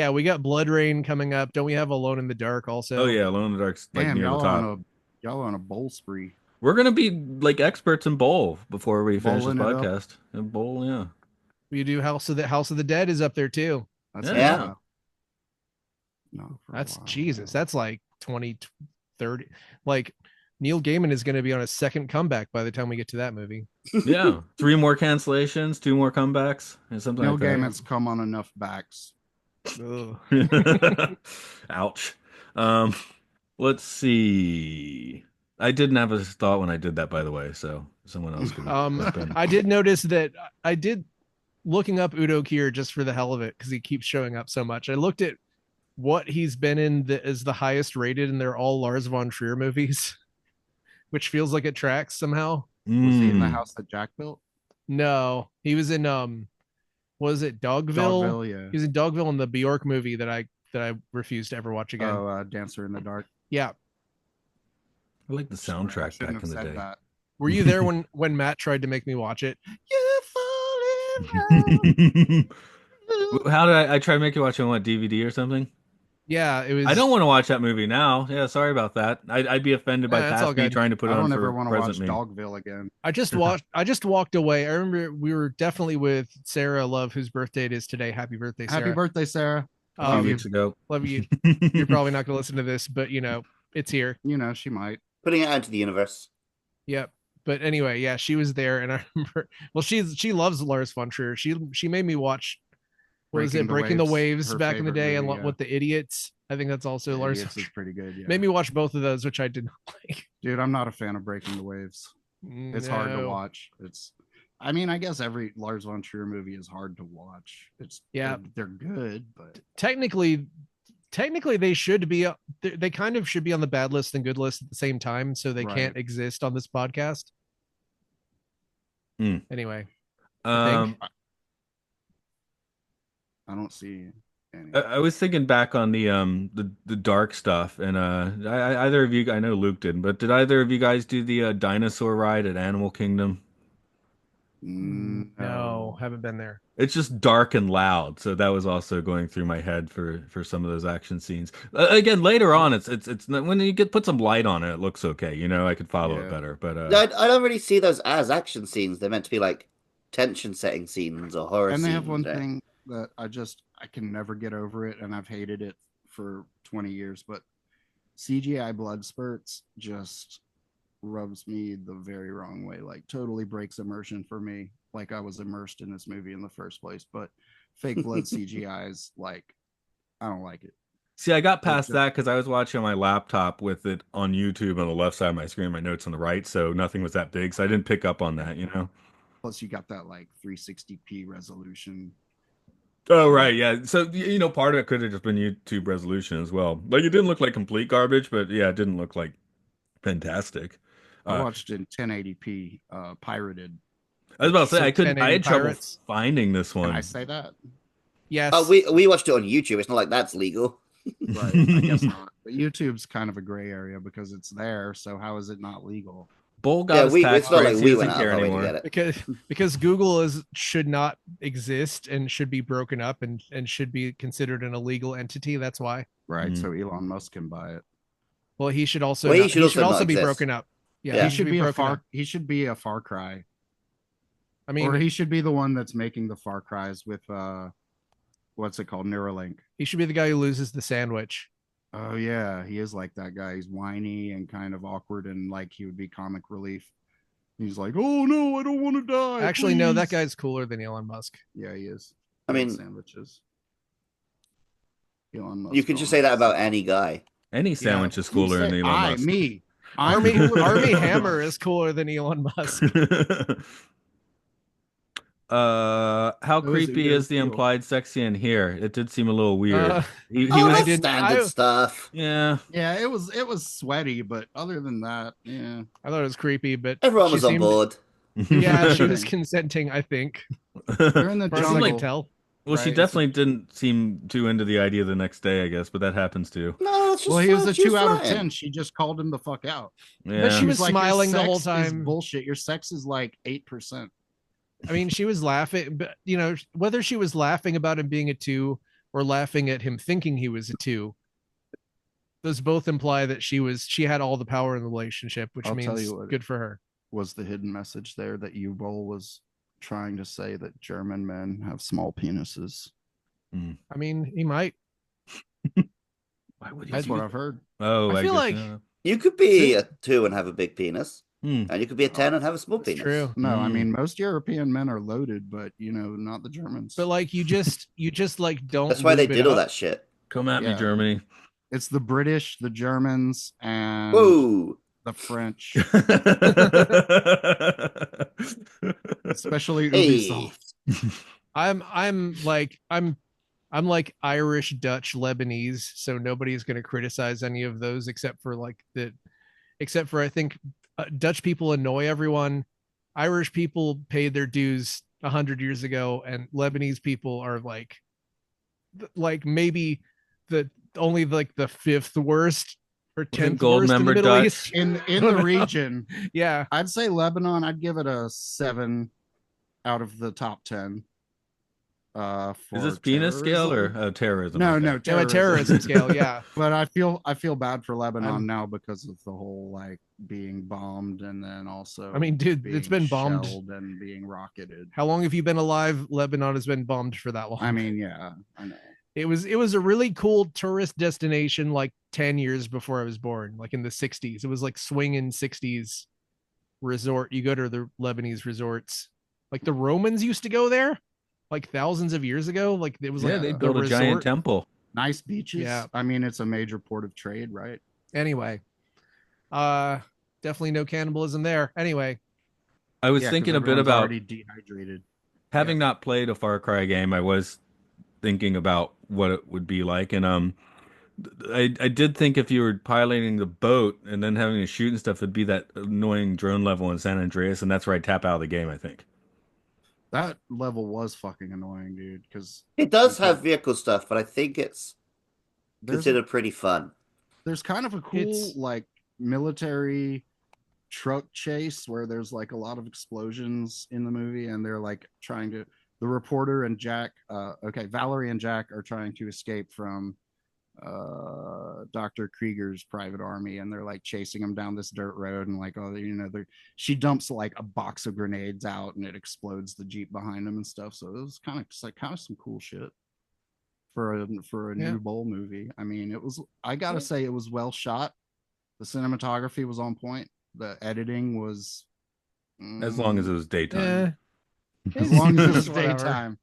Blood Rain coming up. Don't we have Alone in the Dark also? Oh yeah, Alone in the Dark's like Damn, near the y'all top. on a bowl spree. We're gonna be like experts in bowl before we finish this Bowling it up. podcast. In bowl, yeah. We do House of the Dead is up there too. That's Yeah. No, for a That's while. Jesus. That's like 20, 30. Like Neil Gaiman is going to be on a second comeback by the time we get to that movie. Yeah. 3 more cancellations, 2 more comebacks, and something Neil like that. Gaiman's come on enough backs. Ugh. Ouch. Let's see. I didn't have a thought when I did that, by the way, so someone else could jump in. I did notice that I did looking up Udo Kier just for the hell of it because he keeps showing up so much. I looked at what he's been in that is the highest rated, and they're all Lars von Trier movies, which feels like it tracks somehow. Was he in the Mm. house that Jack built? No, he was in was it Dogville? Dogville, yeah. He was in Dogville in the Bjork movie that I refused to ever watch again. Oh, Dancer in the Dark. Yeah. I like the I soundtrack shouldn't back have in the said day. that. Were you there when Matt tried to make me watch it? You fall in love. How did I try to make you watch it on what, DVD or something? Yeah, it was. I don't want to watch that movie now. Yeah, sorry about that. I'd be offended by That's all past me good. trying to put I it on don't for ever want to watch present me. Dogville again. I just walked away. I remember we were definitely with Sarah Love, whose birthday it is today. Happy birthday, Sarah. Happy birthday, Sarah. A Um, few weeks ago. Love you. You're probably not going to listen to this, but it's here. You know, she might. Putting it out into the universe. Yep. But anyway, yeah, she was there, and I remember. Well, she loves Lars von Trier. She made me watch. What was it? Breaking the Waves her back in the favorite day, and movie, yeah. What the Idiots. I think that's also Lars. Idiots is pretty good. Yeah. Made me watch both of those, which I did not like. Dude, I'm not a fan of Breaking the Waves. It's hard to No. watch. I mean, I guess every Lars von Trier movie is hard to watch. Yeah. they're good, but Technically they should be. They kind of should be on the bad list and good list at the same time, so they Right. can't exist on this podcast. Hmm. Anyway, I think. Um, I don't see I, any. I was thinking back on the dark stuff, and either of you, I know Luke didn't, but did either of you guys do the dinosaur ride at Animal Kingdom? No, No. haven't been there. It's just dark and loud, so that was also going through my head for some of those action scenes. Again, later on, when you get put some light on it, it looks okay. You know, I could follow it Yeah. better, but No, I don't really see those as action scenes. They're meant to be like tension setting scenes or horror And they have scenes, one right? thing that I can never get over it, and I've hated it for 20 years, but CGI blood spurts just rubs me the very wrong way. Like totally breaks immersion for me. Like I was immersed in this movie in the first place, but fake blood CGI is like I don't like it. see, I got It past just that because I was watching on my laptop with it on YouTube on the left side of my screen, my notes on the right, so nothing was that big, so I didn't pick up on that, you know. plus you got that like 360p resolution. Oh So right, yeah. So part of it could have just been YouTube resolution as well. Like it didn't look like complete garbage, but yeah, it didn't look like fantastic. I Uh, watched in 1080p pirated, I was about to say which So I 1080 had trouble pirates. finding this can I one. say that? Oh, Yes. we watched it on YouTube. It's not like that's legal. Right. I guess not. But YouTube's kind of a gray area because it's there. So how is it not legal? Bull got Yeah, his we. tax It's not like breaks. He we went doesn't out of care our way to anymore. get it. Because Google is should not exist and should be broken up and should be considered an illegal entity. That's why. Right. Mm. So Elon Musk can buy it. Well, he should also Well, he not. should He should also not also be exist. broken up. Yeah, he He Yeah. should should be be a broken far up. he should be a Far Cry. I Or mean, he should be the one that's making the Far Cries with what's it called? Neuralink. he should be the guy who loses the sandwich. Oh yeah, he is like that guy. He's whiny and kind of awkward and like he would be comic relief. He's like, "Oh no, I don't want to die, Actually, no, that please." guy's cooler than Elon Musk. Yeah, he is. I He had mean, sandwiches. Elon you Musk could just say that always. about any guy. Any Yeah, sandwich is You cooler say than Elon Musk. me. I'm Army cooler than Army Elon Hammer Musk. is cooler than Elon Musk. How So is creepy Udo is the Kiel. implied sex scene here? It did seem a little weird. Uh, He Oh, I was, that's didn't. standard stuff. yeah. Yeah, it was sweaty, but other than that, yeah. I thought it was creepy, but Everyone she was on seemed. board. Yeah, she was Consenting. consenting. I think, They're in the as far as I Seemed can like, jungle, tell. well, she right? It's a definitely didn't seem too into the idea the next day, I guess, but that happens too. No, it's well, just he was a she was 2 out of 10. flying. She just called him the fuck out. But Yeah. she was She's like, "Your smiling the whole sex is time. bullshit. Your sex is like 8%." I mean, she was laughing, but whether she was laughing about him being a two or laughing at him thinking he was a two, those both imply that she had all the power in the relationship, which I'll tell means you what good for her. was the hidden message there that U-Bowl was trying to say that German men have small penises. I mean, he might. Why would That's you? what I've heard. Oh, I I feel guess. like You could be a 2 and have a big penis, Hmm. and you could be a 10 and have a small it's penis. true. No, I Mm. mean most European men are loaded, but not the Germans. But like you just like don't That's why they lube it did all up. that shit. Come at me, Yeah. Germany. It's the British, the Germans, and Whoa! the French, especially Hey. Ubisoft. I'm like Irish, Dutch, Lebanese, so nobody's going to criticize any of those except for I think Dutch people annoy everyone. Irish people paid their dues 100 years ago, and Lebanese people are like maybe the only like the fifth worst or tenth gold worst in member the Middle Dutch. East. In I the don't know. region, Yeah, I'd say Lebanon. I'd give it a 7 out of the top 10. For Is this penis scale or terrorism. terrorism? No, Okay. no, yeah, terrorism scale. Yeah, But I feel bad for Lebanon I'm- now because of the whole like being bombed and then also I mean, dude, it's being been bombed. shelled and being rocketed. How long have you been alive? Lebanon has been bombed for that long. I mean, yeah, I know. It was a really cool tourist destination like 10 years before I was born, like in the 60s. It was like swinging 60s resort. You go to the Lebanese resorts. Like the Romans used to go there like thousands of years ago. Like it was Yeah, like they the built a giant resort. temple. Nice beaches. Yeah. I mean, it's a major port of trade, right? Anyway, definitely no cannibalism there. Anyway, I was Yeah, 'cause thinking a bit everyone's about already dehydrated. having not played a Far Cry game. I was thinking about what it would be like, and I did think if you were piloting the boat and then having to shoot and stuff, it'd be that annoying drone level in San Andreas, and that's where I tap out of the game, I think. That level was fucking annoying, dude, because It you does could have vehicle stuff, but I think it's there's considered pretty fun. there's kind of a cool It's like military truck chase where there's like a lot of explosions in the movie, and they're like trying to the reporter and Jack Valerie and Jack are trying to escape from Dr. Krieger's private army, and they're like chasing him down this dirt road, and like, oh, she dumps like a box of grenades out and it explodes the Jeep behind him and stuff. So it was kind of some cool shit for a yeah. new Bowl movie. I mean, it was, I gotta say, it was well shot. The cinematography was on point. The editing was As long as it was daytime. as long as it was Whatever. daytime.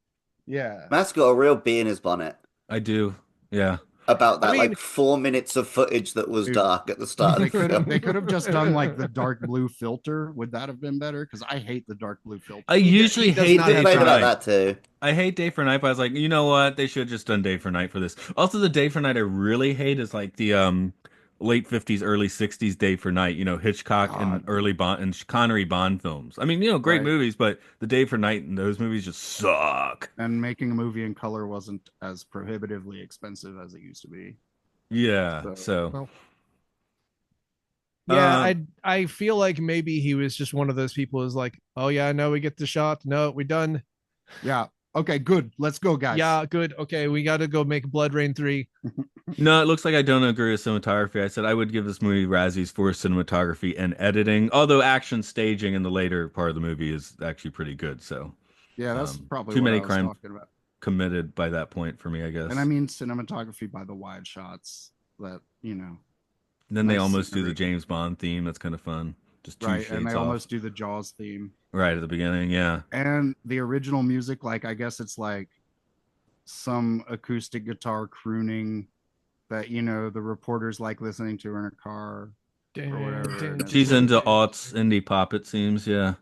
Yeah. Matt's got a real bee in his bonnet I do. Yeah. about I that mean, like 4 minutes of footage that was Dude, dark at the start of the film. they could have just done like the dark blue filter. Would that have been better? Because I hate the dark blue filter. I usually he does hate not Day have for Complain about Night. that too. I hate Day for Night, but I was like, you know what? They should have just done Day for Night for this. Also, the Day for Night I really hate is like the late 50s, early 60s Day for Night, Hitchcock and God, early Bond and Connery Bond films. I mean, great right. movies, but the Day for Night and those movies just suck. And making a movie in color wasn't as prohibitively expensive as it used to be. Yeah. So, So, well, yeah, uh, I feel like maybe he was just one of those people who's like, oh yeah, no, we get the shot. No, we done. yeah. Okay, good. Let's go, guys. Yeah, good. Okay, we got to go make Blood Rain 3. no, it looks like I don't agree with cinematography. I said I would give this movie Razzies for cinematography and editing, although action staging in the later part of the movie is actually pretty good. So, Yeah, that's probably too what many I was crime talking about. committed by that point for me, I guess. And I mean cinematography by the wide shots that, And then they nice almost do the scenery. James Bond theme. That's kind of fun. Just two Right. And shades they off almost do the Jaws theme. right at the beginning. Yeah. And the original music, like, I guess it's like some acoustic guitar crooning that, the reporters like listening to in a car or whatever. And it's She's like, into aughts, indie pop, it seems. Yeah.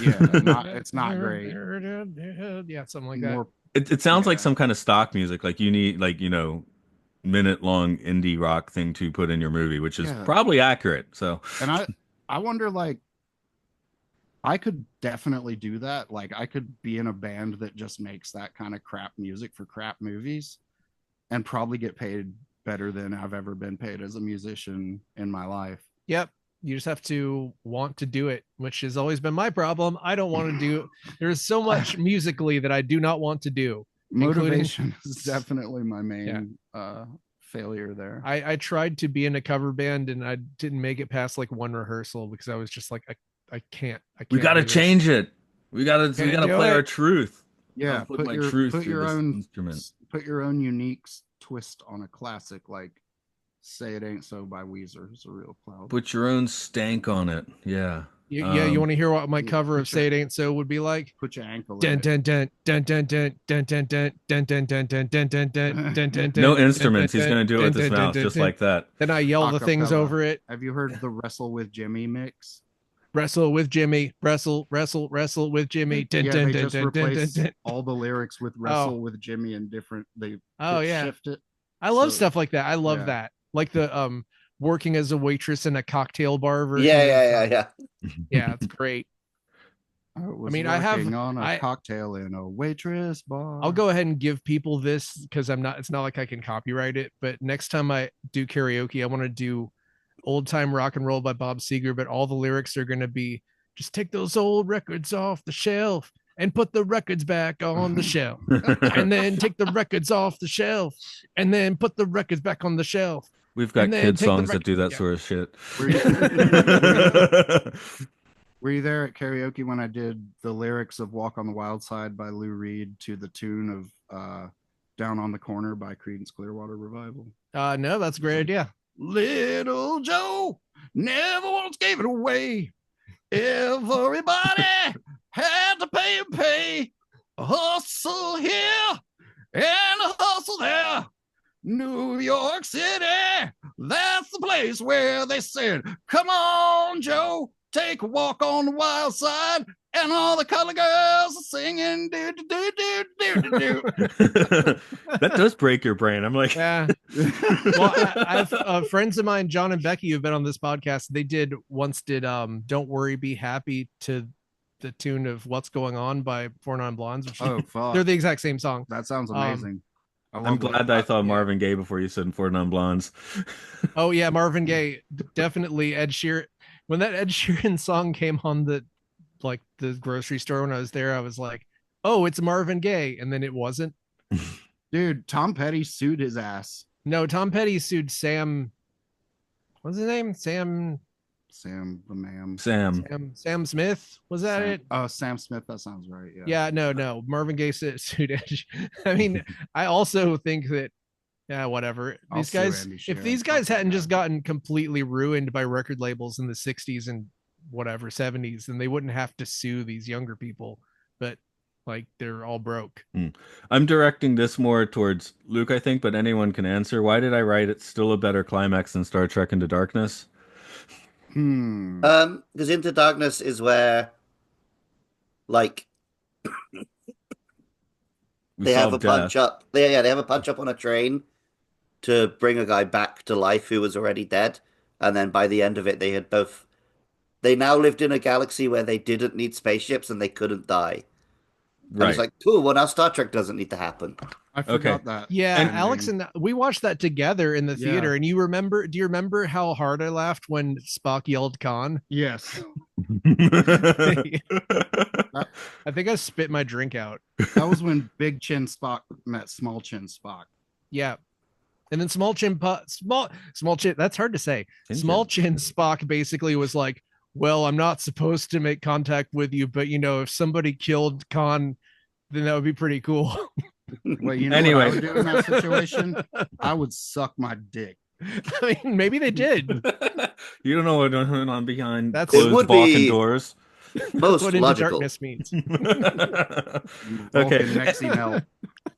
yeah, it's not great. Yeah, something like that. More, It sounds like yeah. some kind of stock music. Like you need, like, minute long indie rock thing to put in your movie, which is Yeah. probably accurate. So, And I wonder, like, I could definitely do that. Like, I could be in a band that just makes that kind of crap music for crap movies and probably get paid better than I've ever been paid as a musician in my life. Yep. You just have to want to do it, which has always been my problem. I don't want to do. There's so much musically that I do not want to do. Motivation is definitely my main failure there. I tried to be in a cover band and I didn't make it past like one rehearsal because I was just like, I can't. we got to change it. We got to Can't do play it. our truth. Yeah, I'll put my truth put through your this own instrument. put your own unique twist on a classic like "Say It Ain't So" by Weezer. Is a real cloud. Put your own stank on it. Yeah. You want to hear what my cover of put your- "Say It Ain't So" would be like? Put your ankle Dun in dun dun dun dun dun dun dun dun dun dun dun dun dun dun dun dun dun. No instruments. He's going to do it with his mouth, just like that. Then I yell the things Acapella. over it. Have you heard the "Wrestle with Jimmy" mix? Wrestle with Jimmy. Wrestle with Jimmy. Dun, Yeah, dun, they dun, just dun, dun, replace dun, dun. all the lyrics with "Wrestle with Jimmy" and different. They Oh yeah, shift it. I love So- stuff like that. I love yeah. that. Like the working as a waitress in a cocktail bar version. Yeah. Yeah, it's great. I mean, I have- working on a I- cocktail in a waitress bar. I'll go ahead and give people this because it's not like I can copyright it, but next time I do karaoke, I want to do Old Time Rock and Roll by Bob Seger, but all the lyrics are going to be just take those old records off the shelf and put the records back on the shelf. And then take the records off the shelf and then put the records back on the shelf. We've got And then kid take the songs that do that yeah. sort of shit. Were you there at karaoke when I did the lyrics of "Walk on the Wild Side" by Lou Reed to the tune of "Down on the Corner" by Creedence Clearwater Revival? No, that's a great idea. Little Joe never once gave it away. Everybody had to pay. A hustle here and a hustle there. New York City, that's the place where they said, "Come on, Joe, take a walk on the wild side and all the color girls are singing. Do, do, do, do, do, do. That does break your brain. I'm like, Yeah. Well, I've friends of mine, John and Becky, who've been on this podcast. They once did "Don't Worry, Be Happy" to the tune of "What's Going On" by Four Non Blondes. Which Oh fuck, they're the exact same song. that sounds amazing. I'm glad that I thought Marvin Gaye before you said Four Non Blondes. Oh yeah, Marvin Gaye, definitely Ed Sheeran. When that Ed Sheeran song came on the grocery store when I was there, I was like, "Oh, it's Marvin Gaye," and then it wasn't. Dude, Tom Petty sued his ass. No, Tom Petty sued Sam. What's his name? Sam the man. Sam Smith. Was that it? Oh, Sam Smith. That sounds right. Yeah. Yeah, no. Marvin Gaye sued Edge. I mean, I also think that, yeah, whatever. These guys, if these guys hadn't just gotten completely ruined by record labels in the 60s and whatever 70s, then they wouldn't have to sue these younger people. But like, they're all broke. I'm directing this more towards Luke, I think, but anyone can answer. Why did I write it's still a better climax than Star Trek Into Darkness? Because Into Darkness is where, like, they have a punch up. They have a punch up on a train to bring a guy back to life who was already dead, and then by the end of it, they now lived in a galaxy where they didn't need spaceships and they couldn't die. And it's like, cool. Well, now Star Trek doesn't need to happen. I forgot that. Yeah, and Alex and we watched that together in the theater. And do you remember how hard I laughed when Spock yelled Khan? Yes. I think I spit my drink out. That was when Big Chin Spock met Small Chin Spock. Yeah. And then small chin, that's hard to say. Small Chin Spock basically was like, well, I'm not supposed to make contact with you, but if somebody killed Khan, then that would be pretty cool. Well, anyway, what I would do in that situation? I would suck my dick. I mean, maybe they did. You don't know what went on behind closed Balkan doors. Most what logical. Darkness means. Okay.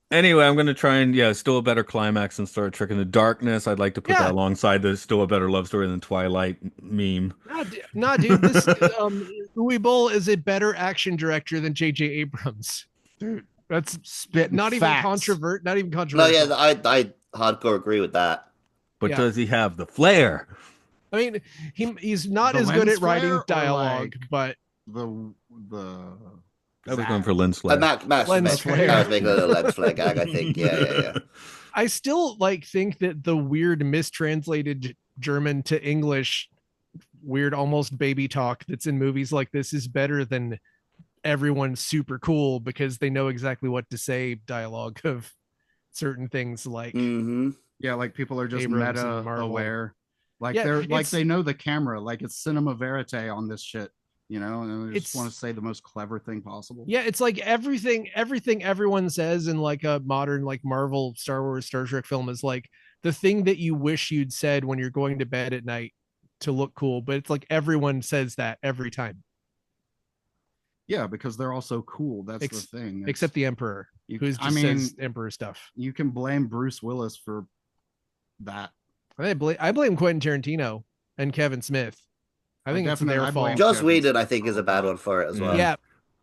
Anyway, I'm going to try and, still a better climax than Star Trek Into Darkness. I'd like to put that alongside the still a better love story than Twilight meme. Nah, dude, this Uwe Boll is a better action director than J.J. Abrams. Dude, that's spit. Not even controversial. No, yeah, I hardcore agree with that. But does he have the flair? I mean, he's not as good at writing dialogue, but I was going for lens flare. Lens flare. I was making a little lens flare gag, I think. Yeah. I still think that the weird mistranslated German to English, weird almost baby talk that's in movies like this is better than everyone's super cool because they know exactly what to say dialogue of certain things like yeah, like people are just Abrams meta aware, like they're like they know the camera, like it's cinema verite on this shit, and they just want to say the most clever thing possible. Yeah, it's like everything everyone says in like a modern like Marvel, Star Wars, Star Trek film is like the thing that you wish you'd said when you're going to bed at night to look cool, but it's like everyone says that every time. Yeah, because they're all so cool. That's the thing. Except the Emperor, says Emperor stuff. You can blame Bruce Willis for that. I blame Quentin Tarantino and Kevin Smith. I think it's their fault. Joss Whedon, I think, is a bad one for it as well. Yeah,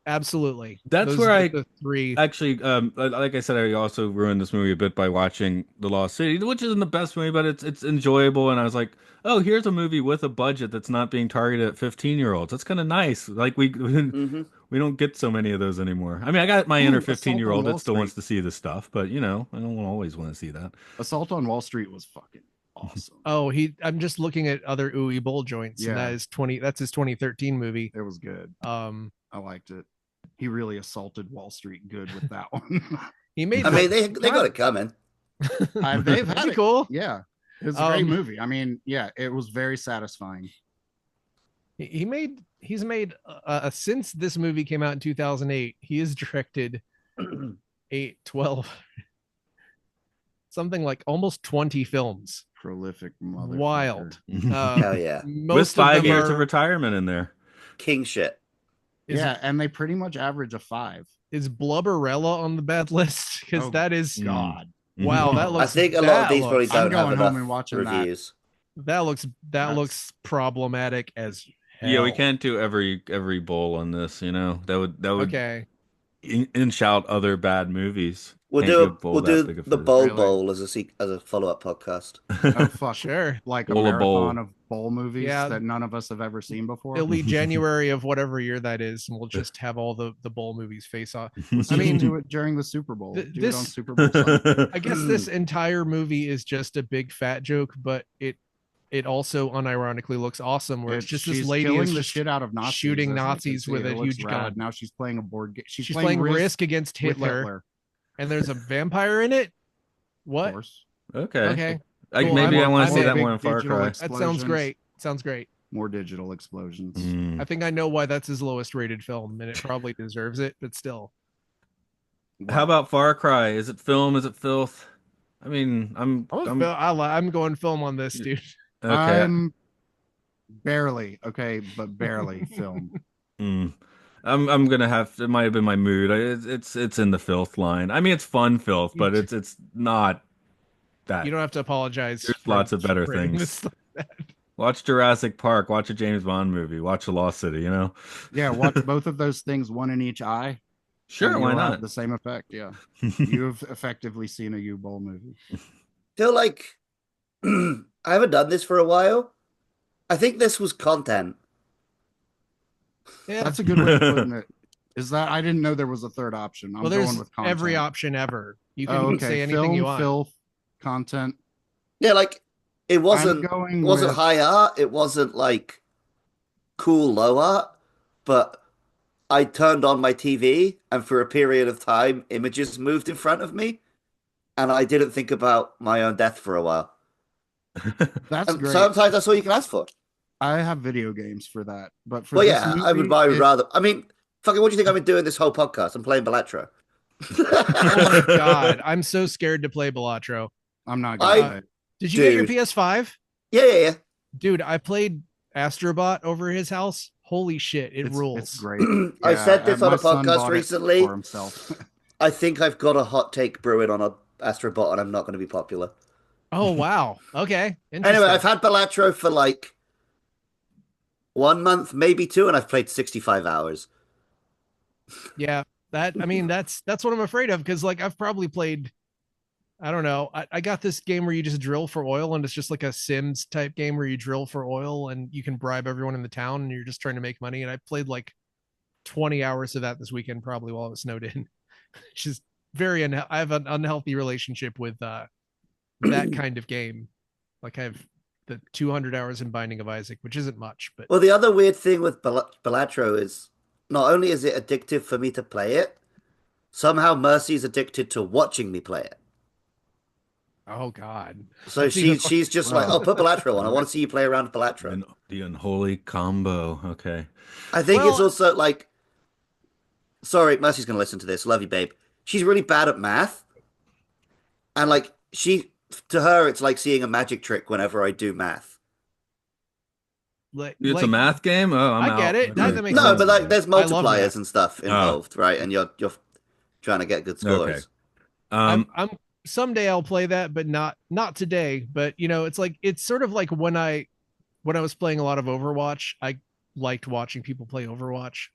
absolutely. That's where the three. Actually, like I said, I also ruined this movie a bit by watching The Lost City, which isn't the best movie, but it's enjoyable. And I was like, oh, here's a movie with a budget that's not being targeted at 15-year-olds. That's kind of nice. Like we don't get so many of those anymore. I mean, I got my inner 15-year-old that still wants to see this stuff, but I don't always want to see that. Assault on Wall Street was fucking awesome. Oh, I'm just looking at other Uwe Boll joints. Yeah, and that's his 2013 movie. It was good. I liked it. He really assaulted Wall Street good with that one. They got it coming. They've had it cool. Yeah, it's a great movie. I mean, yeah, it was very satisfying. He's made since this movie came out in 2008, he has directed 12 something like almost 20 films. Prolific mother. Wild. Hell yeah. With 5 years of retirement in there. King shit. And they pretty much average a 5. Is Blubberella on the bad list? Because that is God. Wow, that looks. I think a lot of these probably don't have enough and watching reviews. That looks problematic as Yeah, we hell. can't do every bowl on this, you know. That would Okay. inch out other bad movies. We'll Can't do a do bowl we'll that do big of the a Bowl Really? Bowl as as a follow-up podcast. Oh fuck! Sure. Like a bowl of marathon bowl. of bowl movies Yeah. that none of us have ever seen before. It'll be January of whatever year that is, and we'll just have all the bowl movies face off. Let's I just mean, do it during the Super Bowl. Do it on this Super Bowl Sunday. I guess this entire movie is just a big fat joke, but it also unironically looks awesome. Where it's just this She's lady killing is the just shit out of Nazis, shooting as we can Nazis see. with a It looks huge rad. gun. Now she's playing a board game. She's playing Risk against with Hitler, and there's a vampire in it. of What? course. Okay. Okay, Like Cool, maybe I I'm want to see in. that more in Big Far digital Cry. that sounds explosions. great. Sounds great. More digital explosions. Mm. I think I know why that's his lowest rated film, and it probably deserves it, but still. How Wow. about Far Cry? Is it film? Is it filth? I mean, I'm going film on this, dude. okay. I'm barely okay, but barely film. Mm. I'm gonna have it might have been my mood. It's in the filth line. I mean, it's fun filth, but it's not that. You don't have to apologize. There's for lots of better rating things. this. Watch Jurassic Park. Watch a James Bond movie. Watch The Lost City. You know. Yeah, watch both of those things, one in each eye. Sure, and why you'll have not? the same effect. Yeah, you've effectively seen a U-Bowl movie. Feel like I haven't done this for a while. I think this was content. Yeah. That's a good way of putting it. Is that I didn't know there was a third option. I'm Well, there's going with content. every option ever. You can Oh, okay. say anything Film, you want. filth, content. Yeah, like it I'm wasn't going wasn't with high art. It wasn't like cool low art, but I turned on my TV and for a period of time, images moved in front of me, and I didn't think about my own death for a while. that's And great. sometimes that's all you can ask for. I have video games for that, but for Well, this yeah, movie, I would rather. I mean, fucking, what do you think I've been doing this whole podcast? I'm playing Balatro. Oh my god, I'm so scared to play Balatro. I'm not I- gonna. Did you get your Dude. PS5? Yeah. Dude, I played Astrobot over his house. Holy shit, it rules. It's great. I said this on my a son podcast bought it recently. for himself. I think I've got a hot take brewing on a Astrobot, and I'm not going to be popular. Oh wow. Okay. Anyway, Interesting. I've had Balatro for like 1 month, maybe two, and I've played 65 hours. Yeah, that's what I'm afraid of, because like I've probably played, I don't know, I got this game where you just drill for oil, and it's just like a Sims type game where you drill for oil and you can bribe everyone in the town and you're just trying to make money. And I played like 20 hours of that this weekend, probably while I was snowed in. Which is I have an unhealthy relationship with that kind of game. Like I have the 200 hours in Binding of Isaac, which isn't much, but Well, the other weird thing with Balatro is not only is it addictive for me to play it, somehow Mercy's addicted to watching me play it. oh god. So That's even- she's just like, oh, put Balatro on. I want to see you play around Balatro. The unholy combo. Okay. I think it's Well- also like, sorry, Mercy's going to listen to this. Love you, babe. She's really bad at math. And like, to her, it's like seeing a magic trick whenever I do math. It's a math game? Oh, I'm I get out. it. That makes No, sense. but like, there's I love multipliers math. and stuff involved, right? And you're trying to get good scores. Okay. Um, I'm someday I'll play that, but not today. But you know, it's sort of like when I was playing a lot of Overwatch, I liked watching people play Overwatch.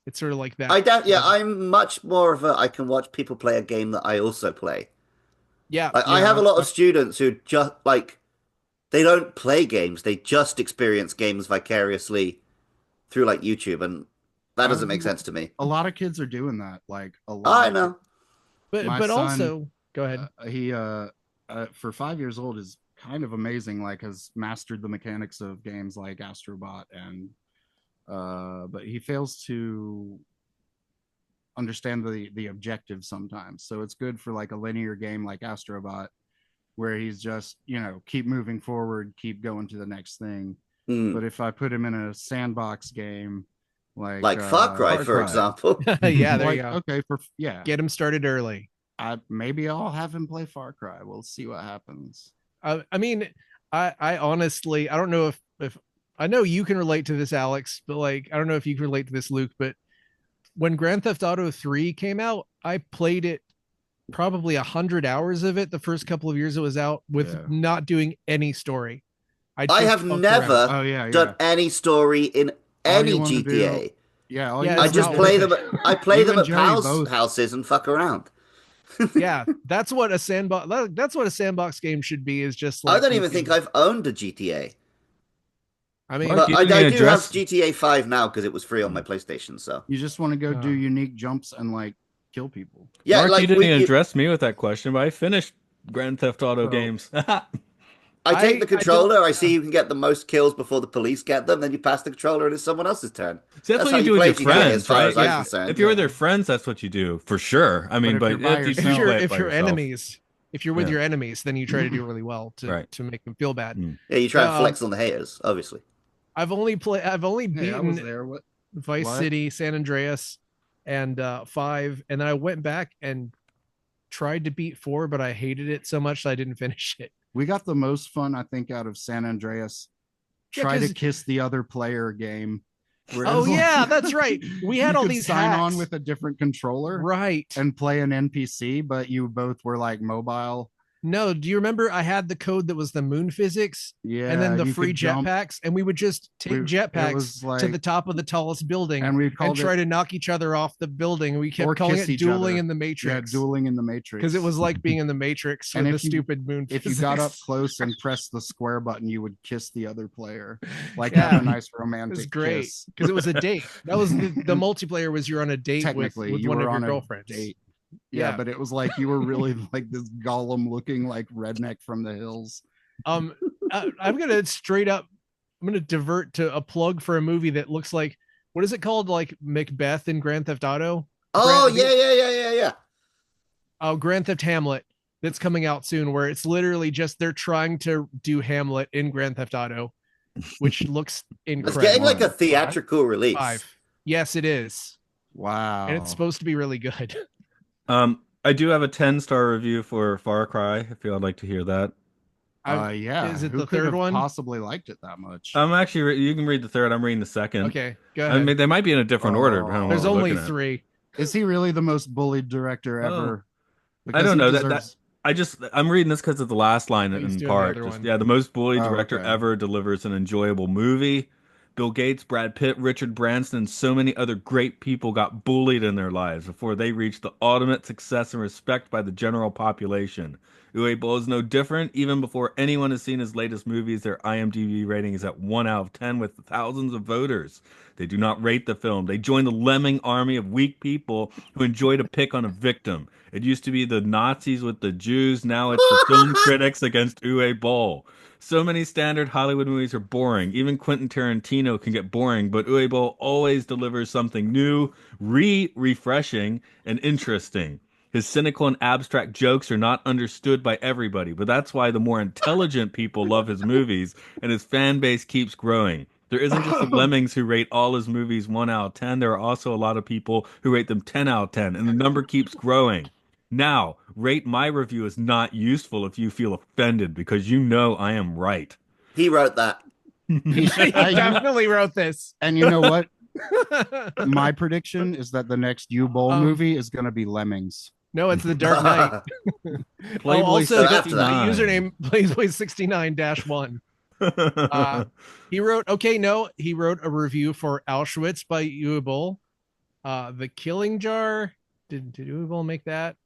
It's sort of like that. I'm much more of I can watch people play a game that I also play. Yeah. Like, I have a lot of students who just like, they don't play games, they just experience games vicariously through like YouTube, and that doesn't make sense to me. A lot of kids are doing that. Like a lot. I know. But my son, also go ahead. He for 5 years old is kind of amazing. Like has mastered the mechanics of games like Astrobot, and but he fails to understand the objective sometimes. So it's good for like a linear game like Astrobot, where he's just keep moving forward, keep going to the next thing. Mm. But if I put him in a sandbox game Like Far Cry, for example. Yeah, there like, you go. okay, Get him started early. maybe I'll have him play Far Cry. We'll see what happens. I mean, I honestly, I don't know if I know you can relate to this, Alex, but like, I don't know if you can relate to this, Luke, but when Grand Theft Auto 3 came out, I played it probably 100 hours of it the first couple of years it was out with not doing any story. I have never Oh yeah, done any story in All you any want to do, GTA. yeah, all you Yeah, I it's want to just not do. play worth them. it. I play You them and at Joey pals' both. houses and fuck around. Yeah, that's what a sandbox. That's what a sandbox game should be. Is just I like don't you even think can. I've owned a GTA, I mean, Mark, but you I, didn't I even do have address. GTA 5 now because it was free on my PlayStation. So You just want to go do uh, unique jumps and like kill people. yeah, Mark, you like didn't we, even you, address me with that question, but I finished Grand Theft Auto so games. I take the I don't. controller. I see you can get the most kills before the police get them. Then you pass the controller, and it's someone else's turn. See, that's That's what how you you do with play your GTA, as friends, far as right? I'm Yeah, If concerned. you're with yeah. your friends, that's what you do for sure. I But mean, if you're but by you do play it If by you're yourself. enemies, if you're with Yeah, your enemies, then you try to do really well right. to make them feel bad. Mm. Yeah, you try The, and flex on the haters, obviously. I've only Hey, I was beaten there. What? Vice What? City, San Andreas, and 5, and then I went back and tried to beat 4, but I hated it so much that I didn't finish it. We got the most fun, I think, out of San Andreas. Yeah, Try to because kiss the other player game. Where it oh was yeah, like that's right. We had you all could these sign on hacks. with a different controller Right. and play an NPC, but you both were like mobile. No, do you remember I had the code that was the moon physics and Yeah, then the you free could jump. jetpacks, and we would just take It jetpacks was to the like, top of the tallest building and we and called try it to knock each other off the building. We or kept calling kiss it each dueling other. in the Yeah, Matrix dueling in the because it Matrix. was like being in the Matrix And with the stupid moon if you physics. got up close and pressed the square button, you would kiss the other player, like have a Yeah, nice it was romantic great kiss. because it was a date. That was the multiplayer was you're on a date Technically, with you one were of your on a girlfriends. date. Yeah, Yeah. but it was like you were really like this Gollum looking like redneck from the hills. Um, I'm gonna straight up. I'm gonna divert to a plug for a movie that looks like what is it called? Like Macbeth in Grand Theft Auto. Oh yeah, yeah, yeah, yeah, yeah. Oh, Grand Theft Hamlet that's coming out soon, where it's literally just they're trying to do Hamlet in Grand Theft Auto, which looks It's getting like incredible. a One. theatrical release. 5. Yes, it is, and it's Wow. supposed to be really good. I do have a 10-star review for Far Cry, if you'd like to hear that. Yeah. Is it Who the could third have one? possibly liked it that much? I'm actually, you can read the third. I'm reading the second. Okay, go I mean, ahead. they might be in a different order, depending on what There's we're Oh, only looking at. 3. is he really the most bullied director Oh, ever? I Because don't he know that deserves. I'm reading this because of the last line Oh, he's in doing the part. other Just one. yeah, the most bullied Oh, director okay. ever delivers an enjoyable movie. Bill Gates, Brad Pitt, Richard Branson, and so many other great people got bullied in their lives before they reached the ultimate success and respect by the general population. Uwe Boll is no different. Even before anyone has seen his latest movies, their IMDb rating is at 1 out of 10 with thousands of voters. They do not rate the film. They join the lemming army of weak people who enjoy to pick on a victim. It used to be the Nazis with the Jews. Now it's the film critics against Uwe Boll. So many standard Hollywood movies are boring. Even Quentin Tarantino can get boring, but Uwe Boll always delivers something new, refreshing, and interesting. His cynical and abstract jokes are not understood by everybody, but that's why the more intelligent people love his movies, and his fan base keeps growing. There isn't just the lemmings who rate all his movies 1 out of 10. There are also a lot of people who rate them 10 out of 10, and the number keeps growing. Now, rate my review is not useful if you feel offended because you know I am right. He wrote that. He should. He definitely wrote this. And you know what? My prediction is that the next U Bowl movie is going to be Lemmings. No, it's the Dark Knight. Playboy Also, the after that. username Playboy69-1. He wrote he wrote a review for Auschwitz by Uwe Boll. The Killing Jar. Did Uwe Boll make that?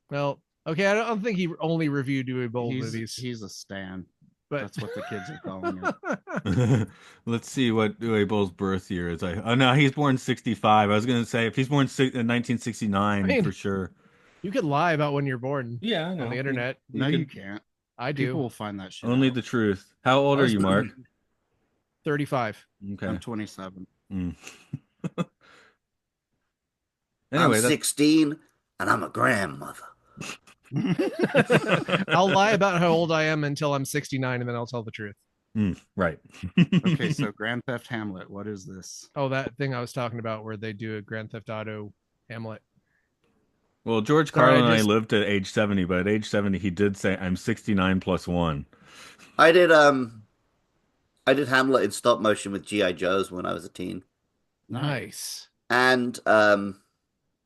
Well, okay, I don't think he only reviewed Uwe Boll movies, He's a stan. but That's what the kids are calling it. Let's see what Uwe Boll's birth year is. Oh no, he's born 65. I was gonna say if he's born in 1969 I mean, for sure. you could lie about when you're born Yeah, I on know. the internet. No, could- you can't. I People do. will find that shit Only out. the truth. How old are you, Mark? 35. Okay. I'm 27. Mm. I'm Anyway, that's 16 and I'm a grandmother. I'll lie about how old I am until I'm 69, and then I'll tell the truth. right. Okay, so Grand Theft Hamlet, what is this? Oh, that thing I was talking about where they do a Grand Theft Auto Hamlet. Well, George Sorry, Carlin I and I just- lived at age 70, but at age 70 he did say I'm 69 plus 1. I did Hamlet in stop motion with G.I. Joes when I was a teen. Nice. And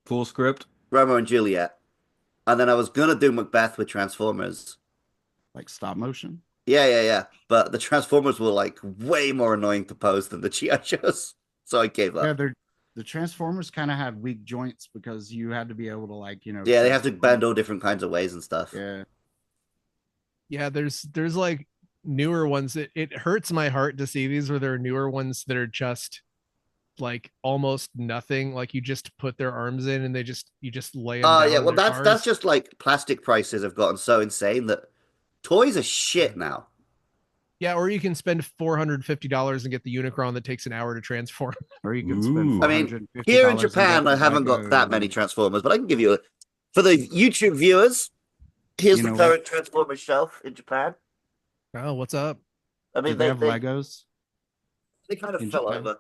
Full script? Romeo and Juliet. And then I was gonna do Macbeth with Transformers. Like stop motion? Yeah. But the Transformers were like way more annoying to pose than the GI Joes, so I gave Yeah, up. the Transformers kind of had weak joints because you had to be able to like, Yeah, they have to transform. bend all different kinds of ways and stuff. Yeah. Yeah, there's like newer ones. It hurts my heart to see these where there are newer ones that are just like almost nothing. Like you just put their arms in and you just lay them down Yeah. in Well, their that's cars. just like plastic prices have gotten so insane that toys are shit now. Yeah, or you can spend $450 and get the Unicron that takes an hour to transform. Or you can spend I Ooh. mean, $450 here in and get Japan, I haven't got that many Lego. Transformers, but I can give you for the YouTube viewers. Here's You the know what? current Transformers shelf in Japan. Oh, what's up? I Do mean, they they have they Legos they kind of in fell Japan? over.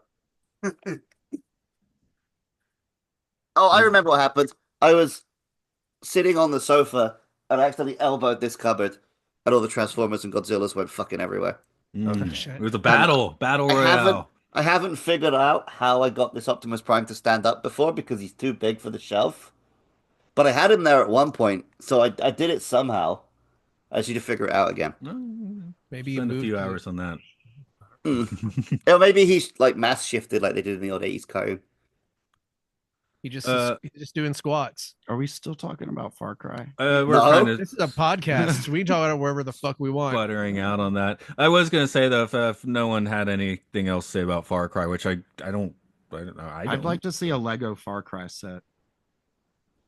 Oh, I Does remember what happened. I was sitting on the sofa and I accidentally elbowed this cupboard, and all the Transformers and Godzillas went fucking everywhere. Oh, Mm. It shit. was a And battle I haven't royale. I haven't figured out how I got this Optimus Prime to stand up before because he's too big for the shelf. But I had him there at one point, so I did it somehow. I just need to figure it out again. Maybe you Spend a moved few the hours on that. Hmm. Or maybe he's like mass shifted like they did in the old 80s cartoon. he's just doing squats. Are we still talking about Far Cry? We're kind No. of This is a podcast. We can talk about it wherever the fuck we want. buttering out on that. I was gonna say though, if no one had anything else to say about Far Cry, which I don't, I don't know, I I'd like don't. to see a Lego Far Cry set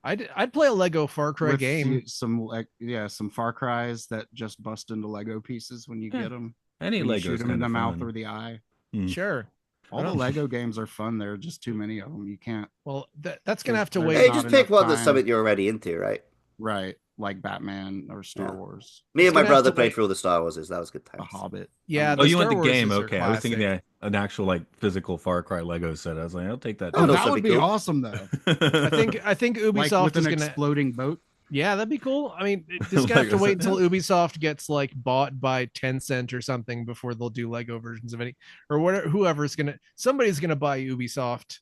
I'd play a Lego Far Cry with game. some like some Far Cries that just bust into Lego pieces when you Yeah, get them. any When you shoot Lego's them in kind the of mouth fun. or the eye. Hmm. Sure. I All the don't. Lego games are fun. There are just too many of them. You can't. Well, that's gonna have to There's wait. Hey, not just pick enough one that's time. something you're already into, right? Right, like Batman or Yeah. Star Wars, Me It's and my gonna have brother to played wait. through all the Star Warses. That was good The times. Hobbit. Yeah, Oh, the you want Star the game? Warses are Okay, I was thinking classic. an actual like physical Far Cry Lego set. I was like, I'll take that Oh, That'd too. that also be would be cool. awesome though. I think Like Ubisoft with is an gonna. exploding boat. Yeah, that'd be cool. I mean, just gonna have to Lego wait set. until Ubisoft gets like bought by Tencent or something before they'll do Lego versions of any or whatever. Whoever's gonna, somebody's gonna buy Ubisoft.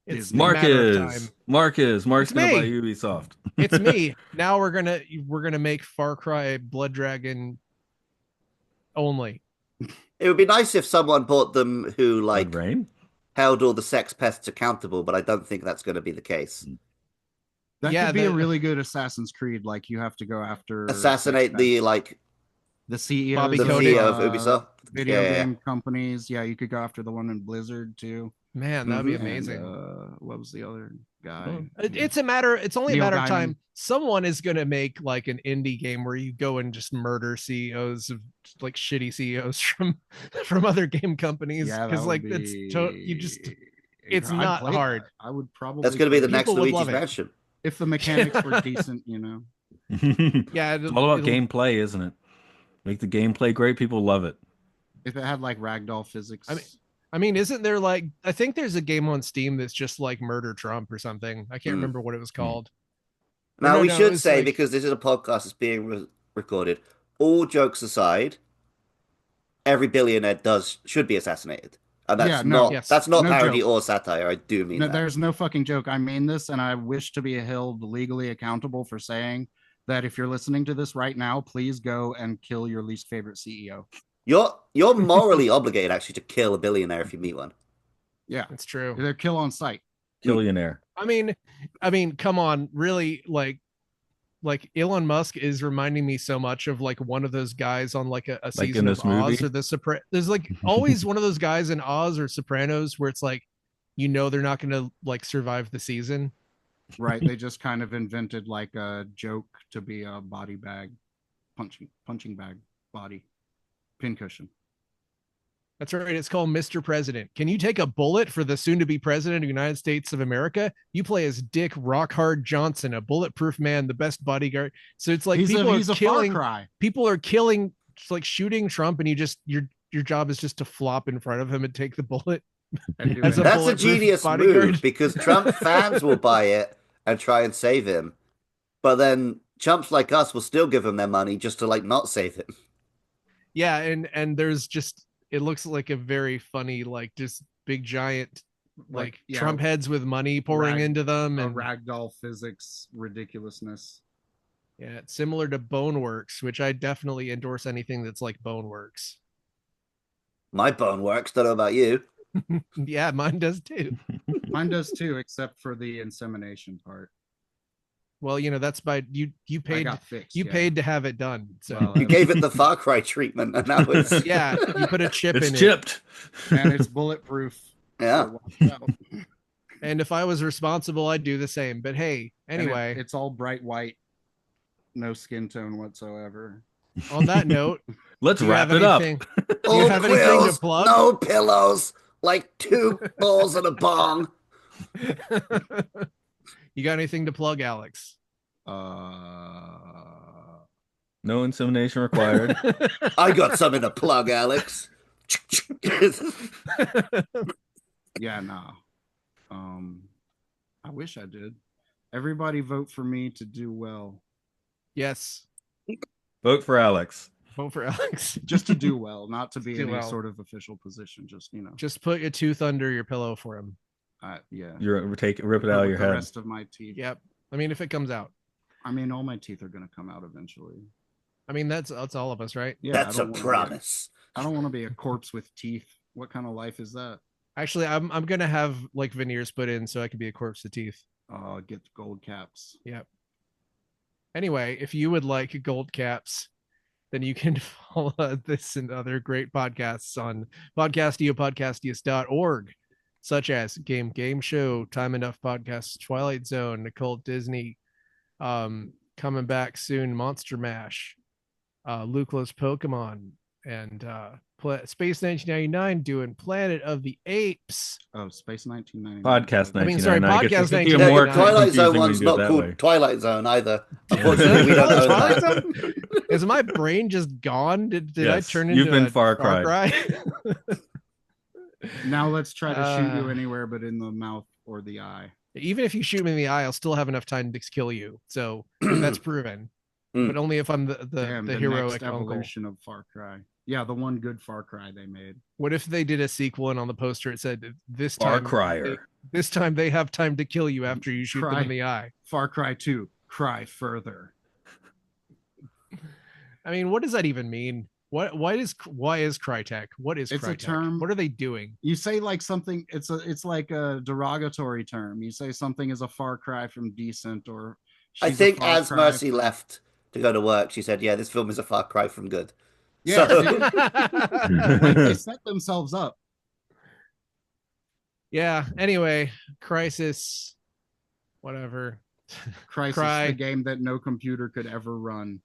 It's Disney. a matter of time. Mark's It's gonna buy me. Ubisoft. It's me. Now we're gonna make Far Cry Blood Dragon only. It would be nice if someone bought them who Blood like Rain. held all the sex pests accountable, but I don't think that's going to be the case. That Yeah, could be a really good Assassin's Creed. Like you have to go after sex Assassinate the pests. like The CEOs Bobby the of Kotick. CEO of Ubisoft. video Yeah. game companies. Yeah, you could go after the one in Blizzard too. man. That'd be Mhm. amazing. And, what was the other guy? Oh. It's a matter. It's only a Neil matter of Gaiman. time. Someone is gonna make like an indie game where you go and just murder CEOs of like shitty CEOs from other game companies. Yeah, that Because would like it's you just it's I'd not play hard. that. I would probably. That's going to be play the that. next People would Luigi's love it. Mansion. If the mechanics were decent, Yeah, It's all about gameplay, isn't it? Make the gameplay great. People love it. If it had like ragdoll physics. I mean, isn't there like I think there's a game on Steam that's just like Murder Trump or something. I can't remember what it was called. Now, No, we no, should it's say, like- because this is a podcast that's being recorded, all jokes aside, every billionaire should be assassinated. And that's Yeah, no. Yes. that's not No parody joke. or satire. I do mean No, that. there's no fucking joke. I mean this, and I wish to be held legally accountable for saying that if you're listening to this right now, please go and kill your least favorite CEO. You're morally obligated actually to kill a billionaire if you meet one. Yeah, It's true. they're kill on sight. Billionaire. I mean, come on, really, like Elon Musk is reminding me so much of like one of those guys on like a Like in season of this Oz movie? or there's like always one of those guys in Oz or Sopranos where it's like they're not gonna like survive the season. Right? They just kind of invented like a joke to be a body bag, punching bag, body, pincushion. That's right. It's called Mr. President. Can you take a bullet for the soon to be president of the United States of America? You play as Dick Rockhard Johnson, a bulletproof man, the best bodyguard. So it's like He's people a are killing, Far Cry. people are killing, just like shooting Trump, and your job is just to flop in front of him and take the bullet. And do As it. a That's a bulletproof genius bodyguard. move because Trump fans will buy it and try and save him. But then chumps like us will still give him their money just to like not save him. Yeah, and there's just it looks like a very funny like just big giant like yeah, Trump heads with money pouring rag- into them a and ragdoll physics ridiculousness. Yeah, it's similar to Boneworks, which I definitely endorse anything that's like Boneworks. My bone works. Don't know about you. Yeah, mine does too. Mine does too, except for the insemination part. Well, that's by you I paid got fixed. you Yeah. paid to have it done. So Well, You gave it the Far Cry treatment, and now it's yeah, you put a chip It's in it. chipped. and it's bulletproof. yeah. So watch out. And if I was responsible, I'd do the same. But hey, And anyway, it's all bright white, no skin tone whatsoever. on that note, Let's do you have wrap it up. anything? Do you Old have anything to quills, plug? no pillows, like two balls and a bong. You got anything to plug, Alex? Uh, No insemination required. I got something to plug, Alex. yeah, nah. I wish I did. Everybody vote for me to do well. Yes, Vote for Alex. vote for Alex. Just to do well, not to be Do in well. any sort of official position. Just Just put your tooth under your pillow for him. yeah. You're rip it out of With your the head. rest of my teeth. Yep. I mean, if it comes out. I mean, all my teeth are gonna come out eventually. I mean, that's all of us, right? Yeah, That's I a don't wanna promise. I don't want to be a corpse with teeth. What kind of life is that? Actually, I'm gonna have like veneers put in so I can be a corpse of teeth. Get the gold caps. Yep. Anyway, if you would like gold caps, then you can follow this and other great podcasts on podcastiopodcastius.org, such as Game Show, Time Enough Podcasts, Twilight Zone, Nicole Disney, coming back soon, Monster Mash, Lucla's Pokemon, and Space 1999 doing Planet of the Apes. Oh, Space 1999. Podcast I mean, sorry, 1999. Gets Podcast even Yeah, more your Twilight Zone confusing when you one's do it not that called way. Twilight Zone either. Unfortunately, we don't know Twilight that. Zone? Is my brain just gone? Did I Yes, turn you've into been a Far Cry. Now let's try to shoot you Uh, anywhere but in the mouth or the eye. Even if you shoot me in the eye, I'll still have enough time to kill you. So that's proven. But only if I'm Damn, the the heroic next uncle. evolution of Far Cry. Yeah, the one good Far Cry they made. What if they did a sequel and on the poster it said this Far time Crier. this time they have time to kill you after you shoot them Cry. in the eye? Far Cry 2, Cry Further. I mean, what does that even mean? Why is Crytek? What is It's a Crytek? term. What are they doing? You say like something, it's like a derogatory term. You say something is a far cry from decent, or I she's a think far as cry Mercy left to go to work, she said, "Yeah, this film is a far cry from good." Yeah, So, like they set themselves up. Yeah. Anyway, Crisis, whatever. Crisis, Cry. the game that no computer could ever run.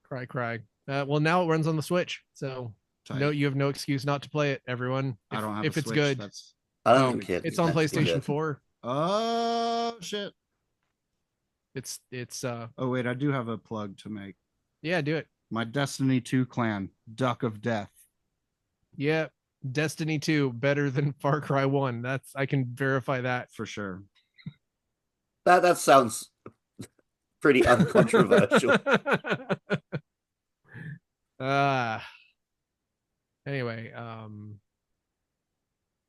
Cry. Well, now it runs on the Switch, so Tight. no, you have no excuse not to play it, everyone. I don't have if a it's Switch, good. That's I don't think It's on that's PlayStation good. 4. oh shit. It's Oh wait, I do have a plug to make. yeah, do it. My Destiny 2 clan, Duck of Death. Yeah, Destiny 2 better than Far Cry 1. I can verify that. For sure. That sounds pretty uncontroversial. Anyway,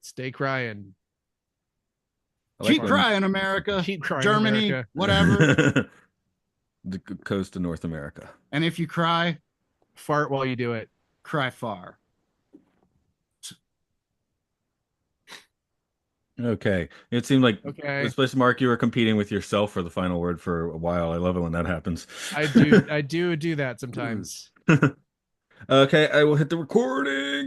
stay crying. Keep crying, America. Keep crying, Germany, America. whatever. The coast of North America. And if you cry, Fart while you do it. cry far. Okay. It seemed like, Okay. especially Mark, you were competing with yourself for the final word for a while. I love it when that happens. I do that sometimes. Okay, I will hit the recording.